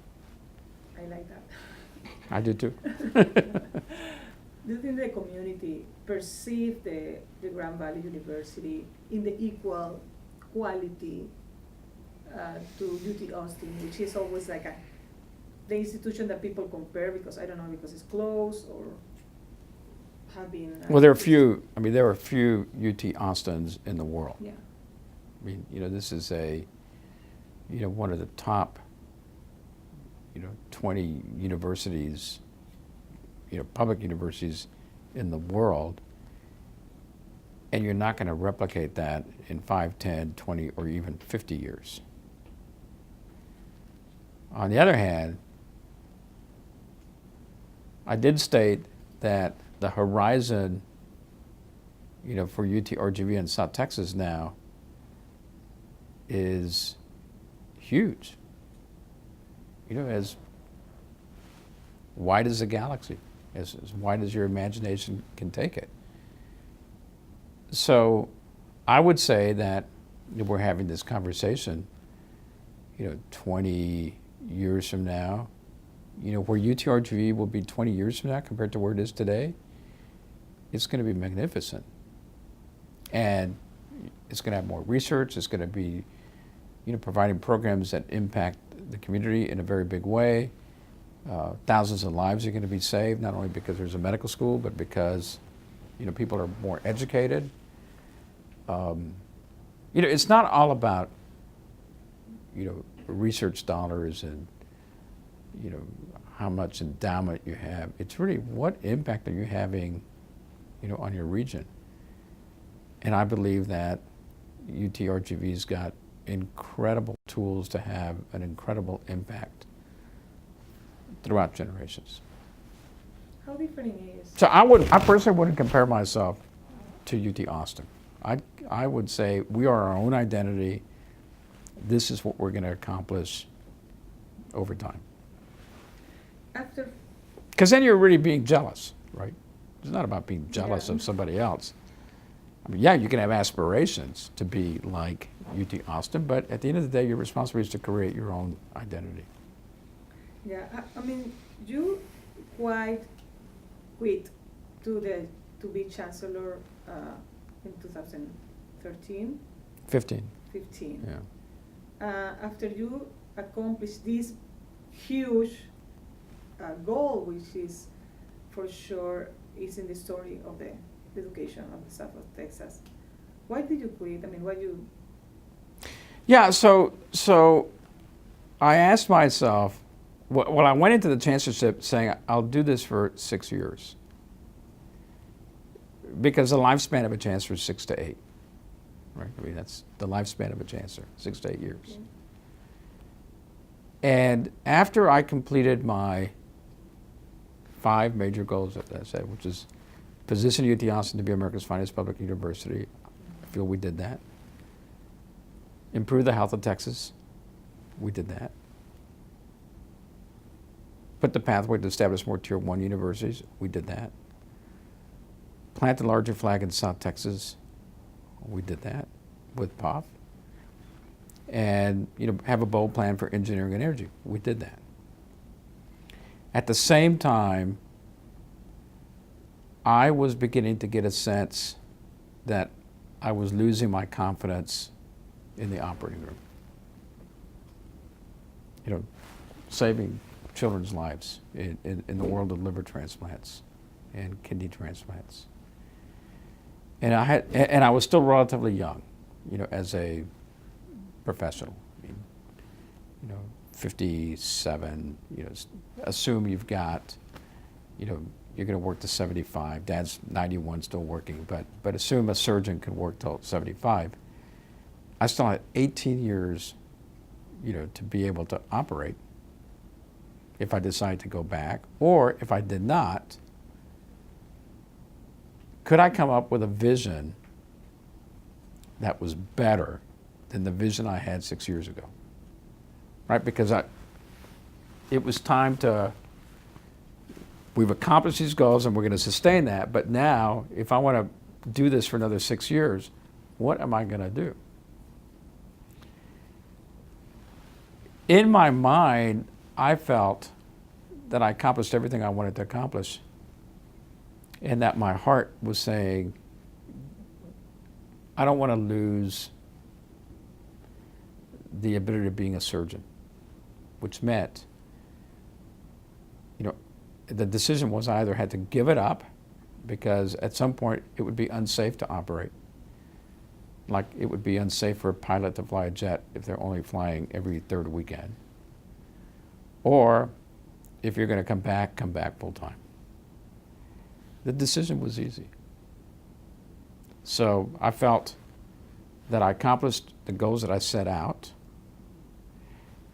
I like that. I do too. Do you think the community perceive the Grand Valley University in the equal quality to UT Austin, which is always like the institution that people compare because I don't know because it's close or have been. Well, there are few. I mean, there are few UT Austins in the world. Yeah. I mean, this is one of the top, 20 universities, public universities in the world, and you're not going to replicate that in 5, 10, 20, or even 50 years. On the other hand, I did state that the horizon, for UT RGV in South Texas now is huge. As wide as the galaxy, as wide as your imagination can take it. So I would say that we're having this conversation, 20 years from now, where UTRGV will be 20 years from now compared to where it is today, it's going to be magnificent. And it's going to have more research, it's going to be, providing programs that impact the community in a very big way. Thousands of lives are going to be saved, not only because there's a medical school, but because, people are more educated. It's not all about, research dollars and, how much endowment you have. It's really what impact are you having, on your region. And I believe that UTRGV's got incredible tools to have an incredible impact throughout generations. How different it is. So I personally wouldn't compare myself to UT Austin. I would say we are our own identity. This is what we're going to accomplish over time. Because then you're really being jealous, right? It's not about being jealous of somebody else. I mean, yeah, you can have aspirations to be like UT Austin, but at the end of the day, your responsibility is to create your own identity. Yeah, I mean, you quite quit to be chancellor in 2013. 15. Yeah. After you accomplished this huge goal, which is for sure is in the story of the education of the South of Texas. Why did you quit? I mean, why you? Yeah, so I asked myself, well, I went into the chancellorship saying I'll do this for 6 years because the lifespan of a chancellor is 6 to 8, right? I mean, that's the lifespan of a chancellor, 6 to 8 years. Okay. And after I completed my 5 major goals, as I said, which is position UT Austin to be America's finest public university, I feel we did that. Improve the health of Texas, we did that. Put the pathway to establish more Tier 1 universities, we did that. Plant a larger flag in South Texas, we did that with POF. And have a bold plan for engineering and energy, we did that. At the same time, I was beginning to get a sense that I was losing my confidence in the operating room. Saving children's lives in the world of liver transplants and kidney transplants. And I was still relatively young, as a professional. I mean, 57, assume you've got, you're going to work to 75. Dad's 91, still working, but assume a surgeon can work till 75. I still had 18 years, to be able to operate if I decided to go back, or if I did not, could I come up with a vision that was better than the vision I had 6 years ago? Right, because it was time to, we've accomplished these goals and we're going to sustain that, but now if I want to do this for another 6 years, what am I going to do? In my mind, I felt that I accomplished everything I wanted to accomplish, and that my heart was saying, I don't want to lose the ability of being a surgeon, which meant, the decision was I either had to give it up because at some point it would be unsafe to operate. Like it would be unsafe for a pilot to fly a jet if they're only flying every third weekend. Or if you're going to come back full time. The decision was easy. So I felt that I accomplished the goals that I set out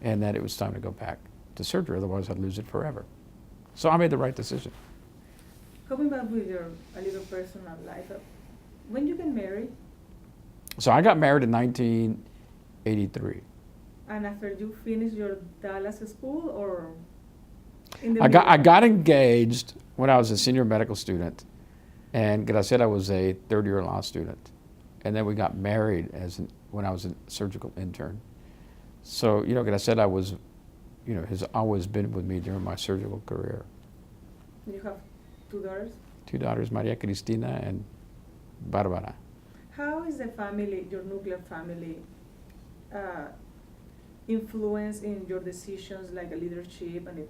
and that it was time to go back to surgery, otherwise I'd lose it forever. So I made the right decision. Coming back with your a little personal life, when you get married, So I got married in 1983. and after you finish your Dallas school, or in the I middle? got engaged when I was a senior medical student, and Graciela was a third-year law student. And then we got married when I was a surgical intern. So, Graciela was, has always been with me during my surgical career. You have 2 daughters. 2 daughters, Maria Cristina and Barbara. How is the family, your nuclear family, influence in your decisions, like a leadership, and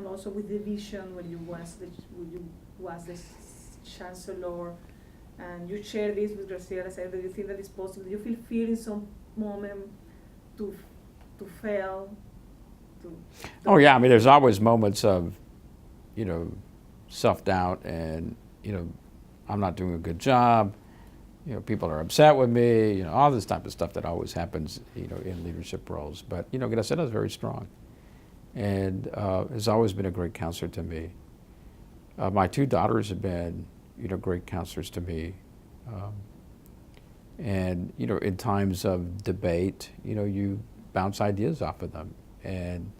also with the vision when you was the chancellor, and you share this with Graciela? Say that you think that it's possible. Do you feel fear in some moment to fail? Oh yeah, I mean, there's always moments of, self-doubt and, I'm not doing a good job. People are upset with me. All this type of stuff that always happens, in leadership roles. But Graciela is very strong, and has always been a great counselor to me. My 2 daughters have been, great counselors to me. And in times of debate, you bounce ideas off of them, and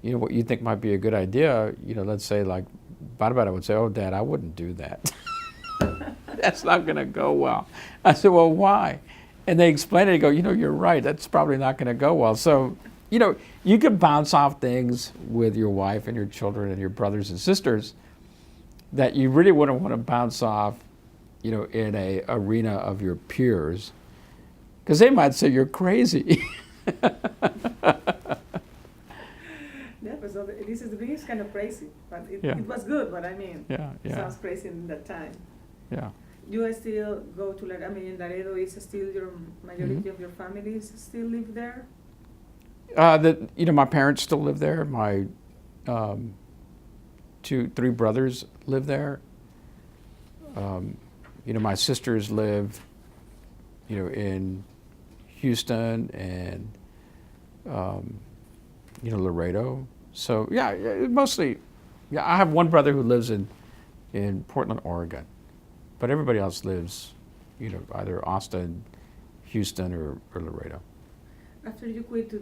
what you think might be a good idea. Let's say like Barbara would say, "Oh, Dad, I wouldn't do that." That's not going to go well. I said, "Well, why?" And they explained it and go, "You're right. That's probably not going to go well." So, you can bounce off things with your wife and your children and your brothers and sisters that you really wouldn't want to bounce off, in a arena of your peers, because they might say you're crazy. Yeah, but so this is kind of crazy, but Yeah. it was good. But I mean, Yeah, it yeah. sounds crazy in that time. Yeah. You still go to in Laredo is still your majority Mhm. of your family still live there? My parents still live there. My 3 brothers live there. My sisters live, in Houston and, Laredo. So yeah, mostly, yeah. I have one brother who lives in Portland, Oregon, but everybody else lives, either Austin, Houston, or Laredo. After you quit to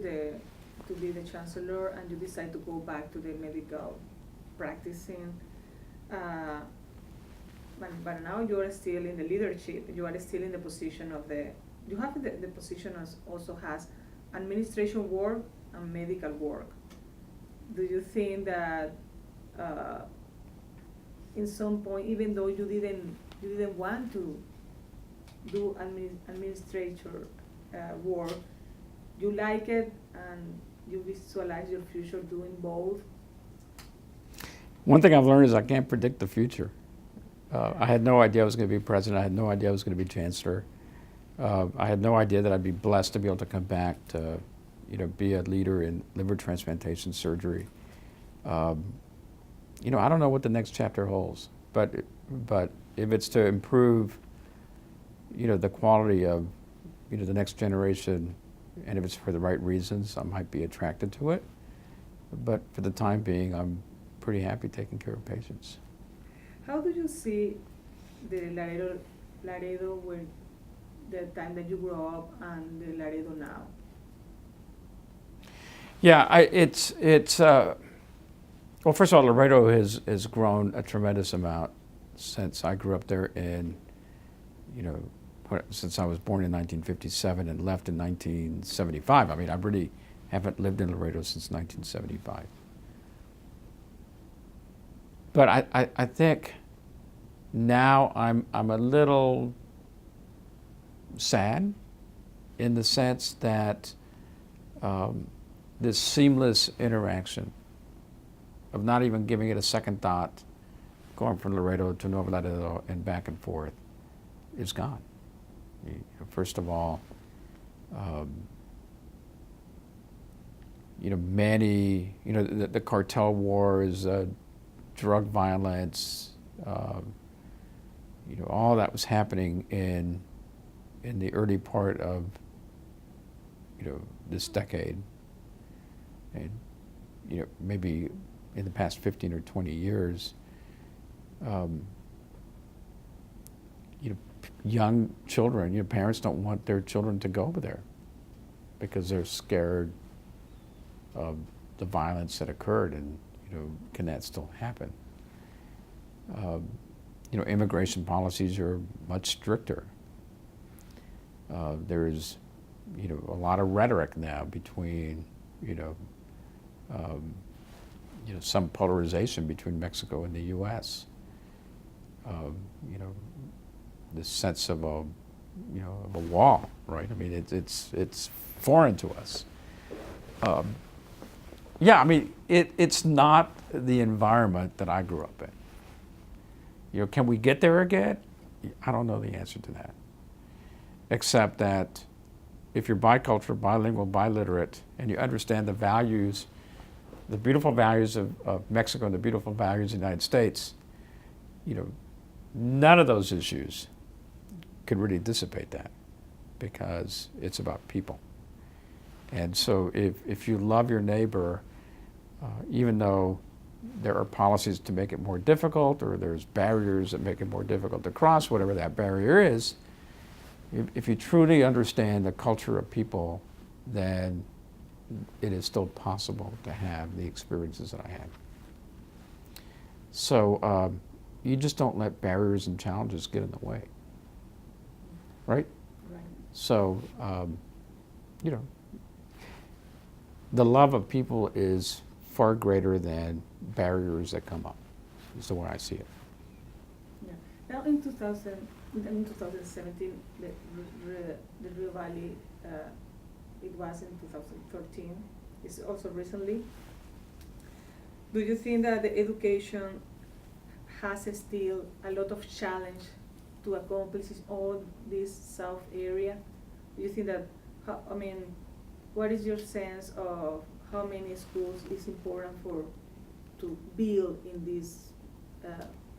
be the chancellor and you decide to go back to the medical practicing, but now you are still in the leadership. You are still in the position of you have the position also has administration work and medical work. Do you think that in some point, even though you didn't want to do administrator work, you like it and you visualize your future doing both? One thing I've learned is I can't predict the future. I had no idea I was going to be president. I had no idea I was going to be chancellor. I had no idea that I'd be blessed to be able to come back to, be a leader in liver transplantation surgery. I don't know what the next chapter holds, but if it's to improve, the quality of, the next generation, and if it's for the right reasons, I might be attracted to it. But for the time being, I'm pretty happy taking care of patients. How do you see the Laredo where the time that you grew up and the Laredo now? Yeah, well, first of all, Laredo has grown a tremendous amount since I grew up there since I was born in 1957 and left in 1975. I mean, I really haven't lived in Laredo since 1975. But I think now I'm a little sad in the sense that this seamless interaction of not even giving it a second thought, going from Laredo to Nuevo Laredo and back and forth, is gone. First of all, many, the cartel wars, drug violence, all that was happening in the early part of, this decade, and, maybe in the past 15 or 20 years, young children, parents don't want their children to go over there because they're scared of the violence that occurred, and can that still happen? Immigration policies are much stricter. There's a lot of rhetoric now between some polarization between Mexico and the U.S. This sense of a wall, right? I mean, it's foreign to us. It's not the environment that I grew up in. Can we get there again? I don't know the answer to that. Except that if you're bicultural, bilingual, biliterate, and you understand the values, the beautiful values of Mexico and the beautiful values of the United States, none of those issues could really dissipate that, because it's about people. And so if you love your neighbor, even though there are policies to make it more difficult, or there's barriers that make it more difficult to cross, whatever that barrier is, if you truly understand the culture of people, then it is still possible to have the experiences that I had. So you just don't let barriers and challenges get in the way, right? Right. So, the love of people is far greater than barriers that come up, is the way I see it. Yeah. Now in 2017, the Rio Valley, it was in 2013, it's also recently. Do you think that the education has still a lot of challenge to accomplish all this South area? Do you think that, what is your sense of how many schools is important to build in this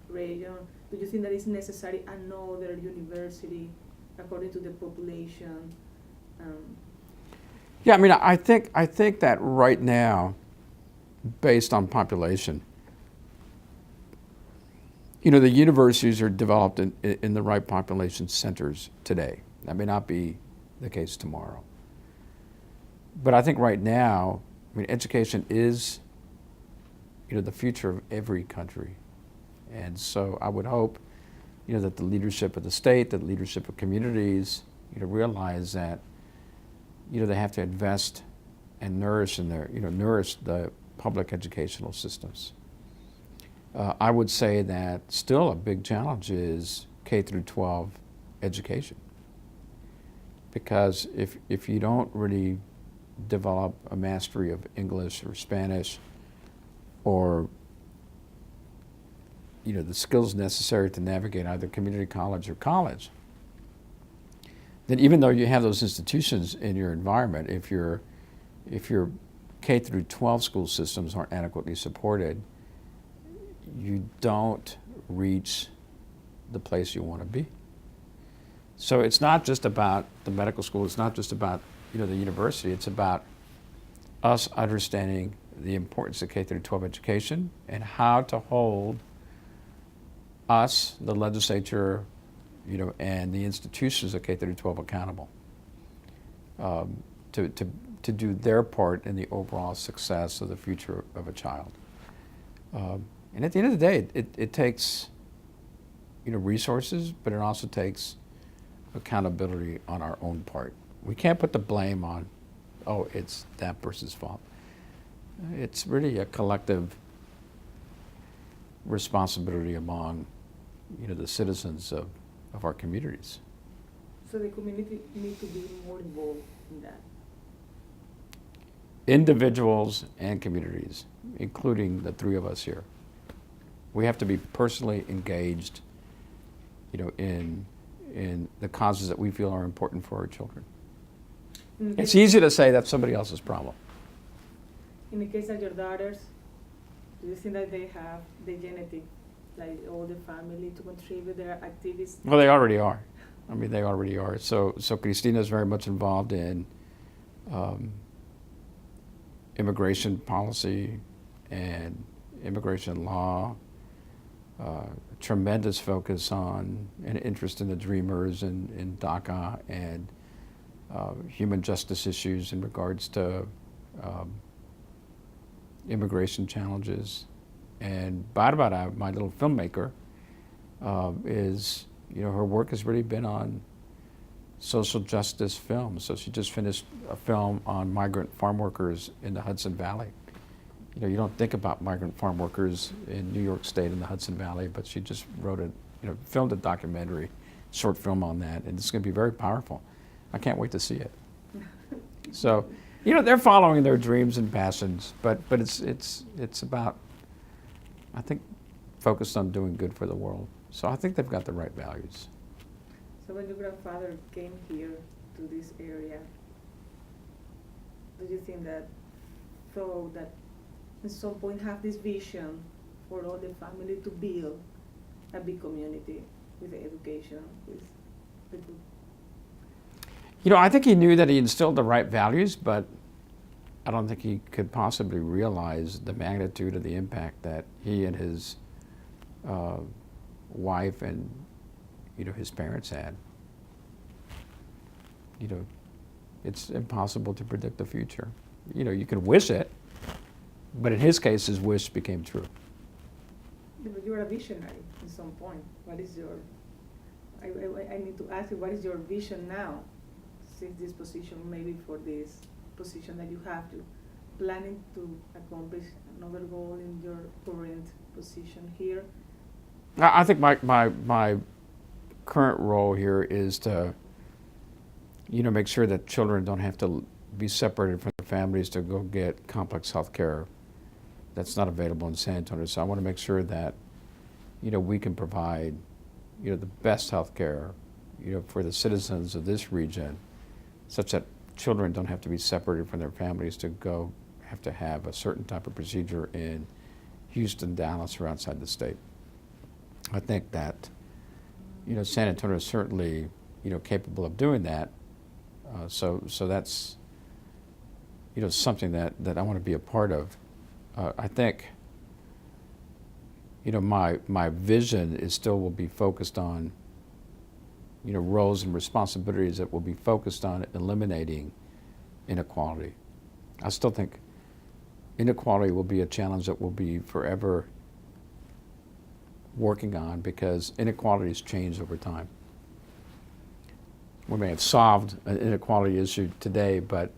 region? Do you think that it's necessary another university according to the population? I think that right now, based on population, the universities are developed in the right population centers today. That may not be the case tomorrow. But I think right now, education is, the future of every country. And so I would hope, that the leadership of the state, the leadership of communities, realize that, they have to invest and nourish the public educational systems. I would say that still a big challenge is K through 12 education. Because if you don't really develop a mastery of English or Spanish, or the skills necessary to navigate either community college or college, then even though you have those institutions in your environment, if your K through 12 school systems aren't adequately supported, you don't reach the place you want to be. So it's not just about the medical school, it's not just about the university, it's about us understanding the importance of K through 12 education and how to hold us, the legislature, and the institutions of K through 12 accountable to do their part in the overall success of the future of a child. And at the end of the day, it takes resources, but it also takes accountability on our own part. We can't put the blame on, it's that person's fault. It's really a collective responsibility among the citizens of our communities. So the community need to be more involved in that. Individuals and communities, including the three of us here. We have to be personally engaged, in the causes that we feel are important for our children. It's easy to say that's somebody else's problem. In the case of your daughters, do you think that they have the genetic, like all the family, to contribute their activities? Well, they already are. I mean, they already are. So Cristina is very much involved in immigration policy and immigration law. Tremendous focus on and interest in the Dreamers in DACA and human justice issues in regards to immigration challenges. And Barbara, my little filmmaker, is, her work has really been on social justice films. So she just finished a film on migrant farm workers in the Hudson Valley. You don't think about migrant farm workers in New York State in the Hudson Valley, but she just filmed a documentary, short film on that, and it's going to be very powerful. I can't wait to see it. So, they're following their dreams and passions, but it's about, I think, focused on doing good for the world. So I think they've got the right values. So when your grandfather came here to this area, do you think that thought that at some point have this vision for all the family to build a big community with the education, with the good? I think he knew that he instilled the right values, but I don't think he could possibly realize the magnitude of the impact that he and his wife and his parents had. It's impossible to predict the future. You can wish it, but in his case, his wish became true. But you are a visionary at some point. What is your? I need to ask you, what is your vision now, since this position, maybe for this position that you have to, planning to accomplish another goal in your current position here? I think my current role here is to, make sure that children don't have to be separated from their families to go get complex health care that's not available in San Antonio. So I want to make sure that, we can provide, the best health care, for the citizens of this region, such that children don't have to be separated from their families to go have to have a certain type of procedure in Houston, Dallas, or outside the state. I think that, San Antonio is certainly, capable of doing that. So that's, something that I want to be a part of. I think, my vision is still will be focused on, roles and responsibilities that will be focused on eliminating inequality. I still think inequality will be a challenge that we'll be forever working on, because inequalities change over time. We may have solved an inequality issue today, but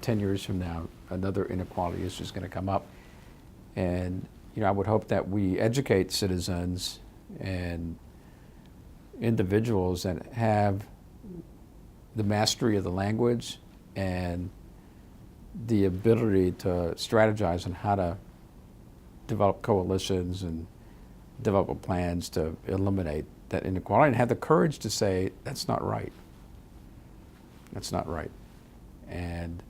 10 years from now, another inequality issue is going to come up. And I would hope that we educate citizens and individuals that have the mastery of the language and the ability to strategize on how to develop coalitions and develop plans to eliminate that inequality, and have the courage to say, that's not right. That's not right. And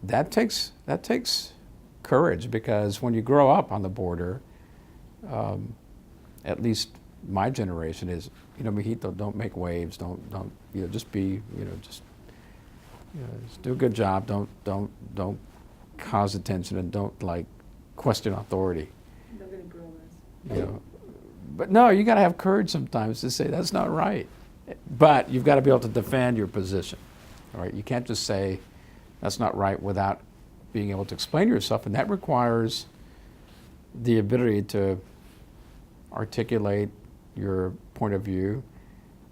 that takes courage, because when you grow up on the border, at least my generation is, mijito, don't make waves, don't, just be, just do a good job, don't cause attention, and don't question authority. Don't get progress. But no, you got to have courage sometimes to say that's not right. But you've got to be able to defend your position. All right, you can't just say that's not right without being able to explain yourself, and that requires the ability to articulate your point of view,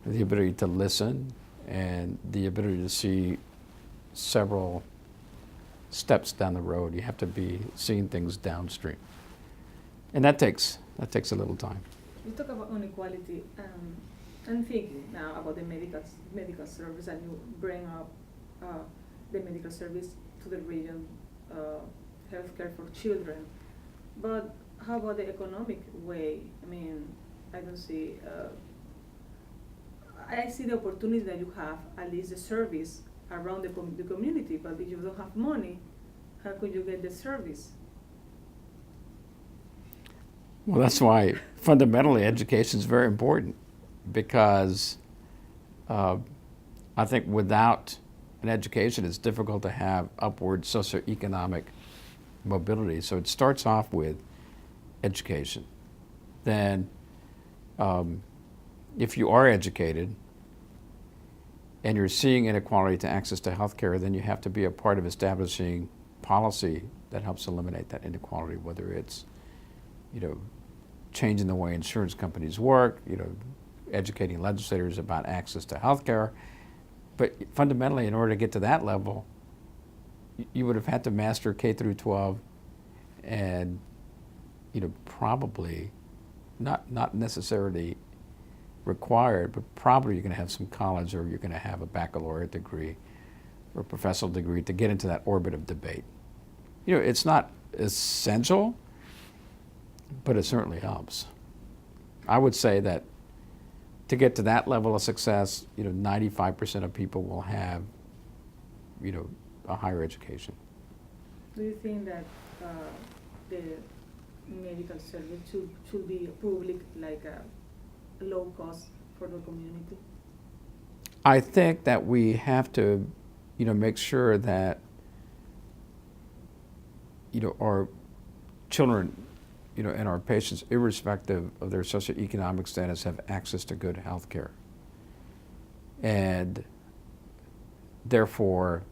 the ability to listen, and the ability to see several steps down the road. You have to be seeing things downstream, and that takes a little time. You talk about inequality. I'm thinking now about the medical service, and you bring up the medical service to the region, healthcare for children. But how about the economic way? I mean, I don't see. I see the opportunity that you have, at least the service around the community. But if you don't have money, how could you get the service? Well, that's why fundamentally education is very important, because I think without an education, it's difficult to have upward socioeconomic mobility. So it starts off with education. Then, if you are educated and you're seeing inequality to access to health care, then you have to be a part of establishing policy that helps eliminate that inequality, whether it's, changing the way insurance companies work, educating legislators about access to health care. But fundamentally, in order to get to that level, you would have had to master K through 12 and, probably not necessarily required, but probably you're going to have some college, or you're going to have a baccalaureate degree or a professional degree to get into that orbit of debate. It's not essential, but it certainly helps. I would say that to get to that level of success, 95% of people will have, a higher education. Do you think that the medical service should be public, like a low cost for the community? I think that we have to, make sure that, our children, and our patients, irrespective of their socioeconomic status, have access to good health care. And therefore,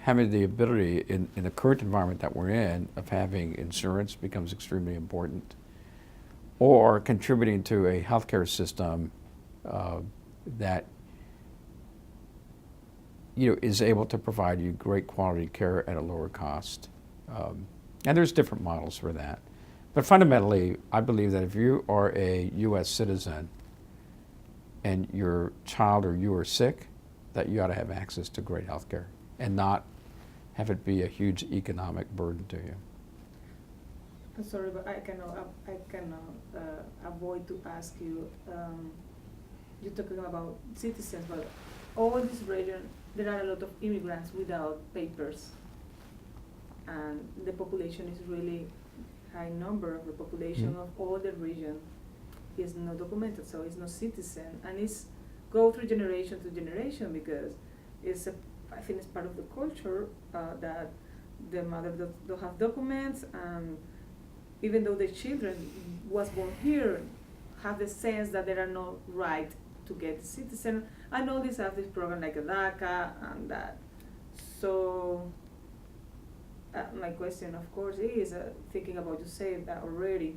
having the ability in the current environment that we're in of having insurance becomes extremely important, or contributing to a healthcare system that is able to provide you great quality care at a lower cost. And there's different models for that. But fundamentally, I believe that if you are a U.S. citizen and your child or you are sick, that you ought to have access to great health care and not have it be a huge economic burden to you. I'm sorry, but I cannot avoid to ask you. You're talking about citizens, but all this region, there are a lot of immigrants without papers, and the population is really high number of the population of all the region is not documented, so it's not citizen, and it's go through generation to generation, because I think it's part of the culture that the mother don't have documents, and even though the children was born here, have the sense that they are not right to get citizen. I know these have this program like a DACA and that. So my question, of course, is thinking about, you said that already,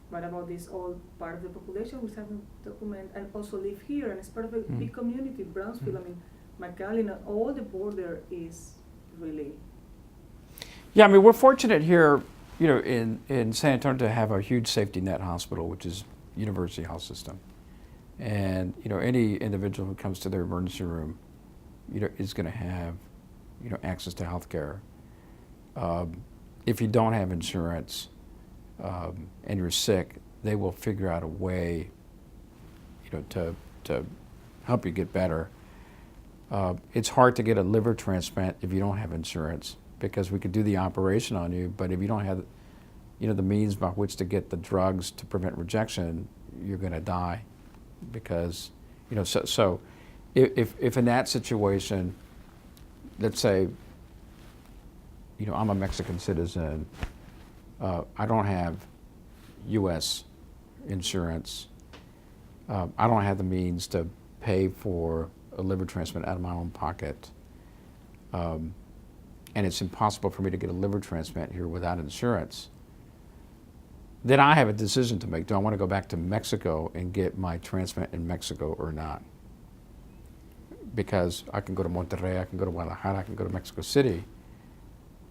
what about this old part of the population which haven't documented and also live here, and it's part of a big community, Brownsville, I mean, McAllen, all the border is really... Yeah, I mean, we're fortunate here, in San Antonio to have a huge safety net hospital, which is University Health System. And, any individual who comes to their emergency room, is going to have, access to health care. If you don't have insurance and you're sick, they will figure out a way, to help you get better. It's hard to get a liver transplant if you don't have insurance, because we could do the operation on you, but if you don't have, the means by which to get the drugs to prevent rejection, you're going to die, because, so if in that situation, let's say, I'm a Mexican citizen, I don't have U.S. insurance, I don't have the means to pay for a liver transplant out of my own pocket, and it's impossible for me to get a liver transplant here without insurance, then I have a decision to make. Do I want to go back to Mexico and get my transplant in Mexico or not? Because I can go to Monterrey, I can go to Guadalajara, I can go to Mexico City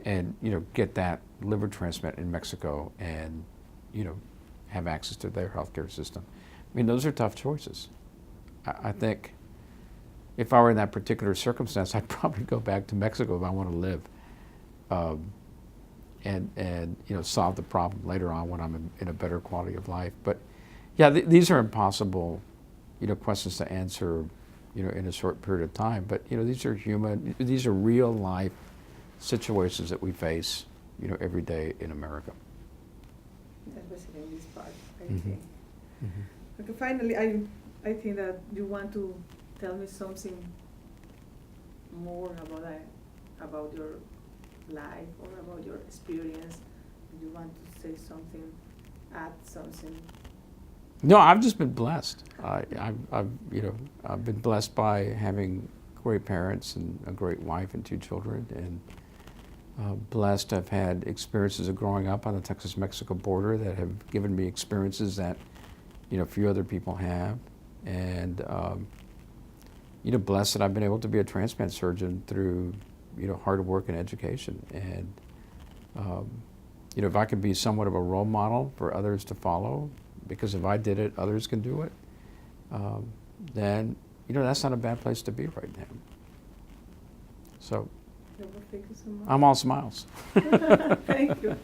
and, get that liver transplant in Mexico and, have access to their healthcare system. I mean, those are tough choices. I think if I were in that particular circumstance, I'd probably go back to Mexico if I want to live, and you know, solve the problem later on when I'm in a better quality of life. But yeah, these are impossible, you know, questions to answer, you know, in a short period of time. But you know, these are human, these are real life situations that we face, you know, every day in America. Especially in this part, I Mhm. think. Mhm. Okay, finally, I think that you want to tell me something more about your life or about your experience. You want to say something, add something. No, I've just been blessed. You know, I've been blessed by having great parents and a great wife and 2 children, and blessed to have had experiences of growing up on the Texas-Mexico border that have given me experiences that, you know, few other people have, and you know, blessed that I've been able to be a transplant surgeon through, you know, hard work and education. And you know, if I could be somewhat of a role model for others to follow, because if I did it, others can do it, then, you know, that's not a bad place to be right now. So Thank you so much. I'm all smiles. Thank you.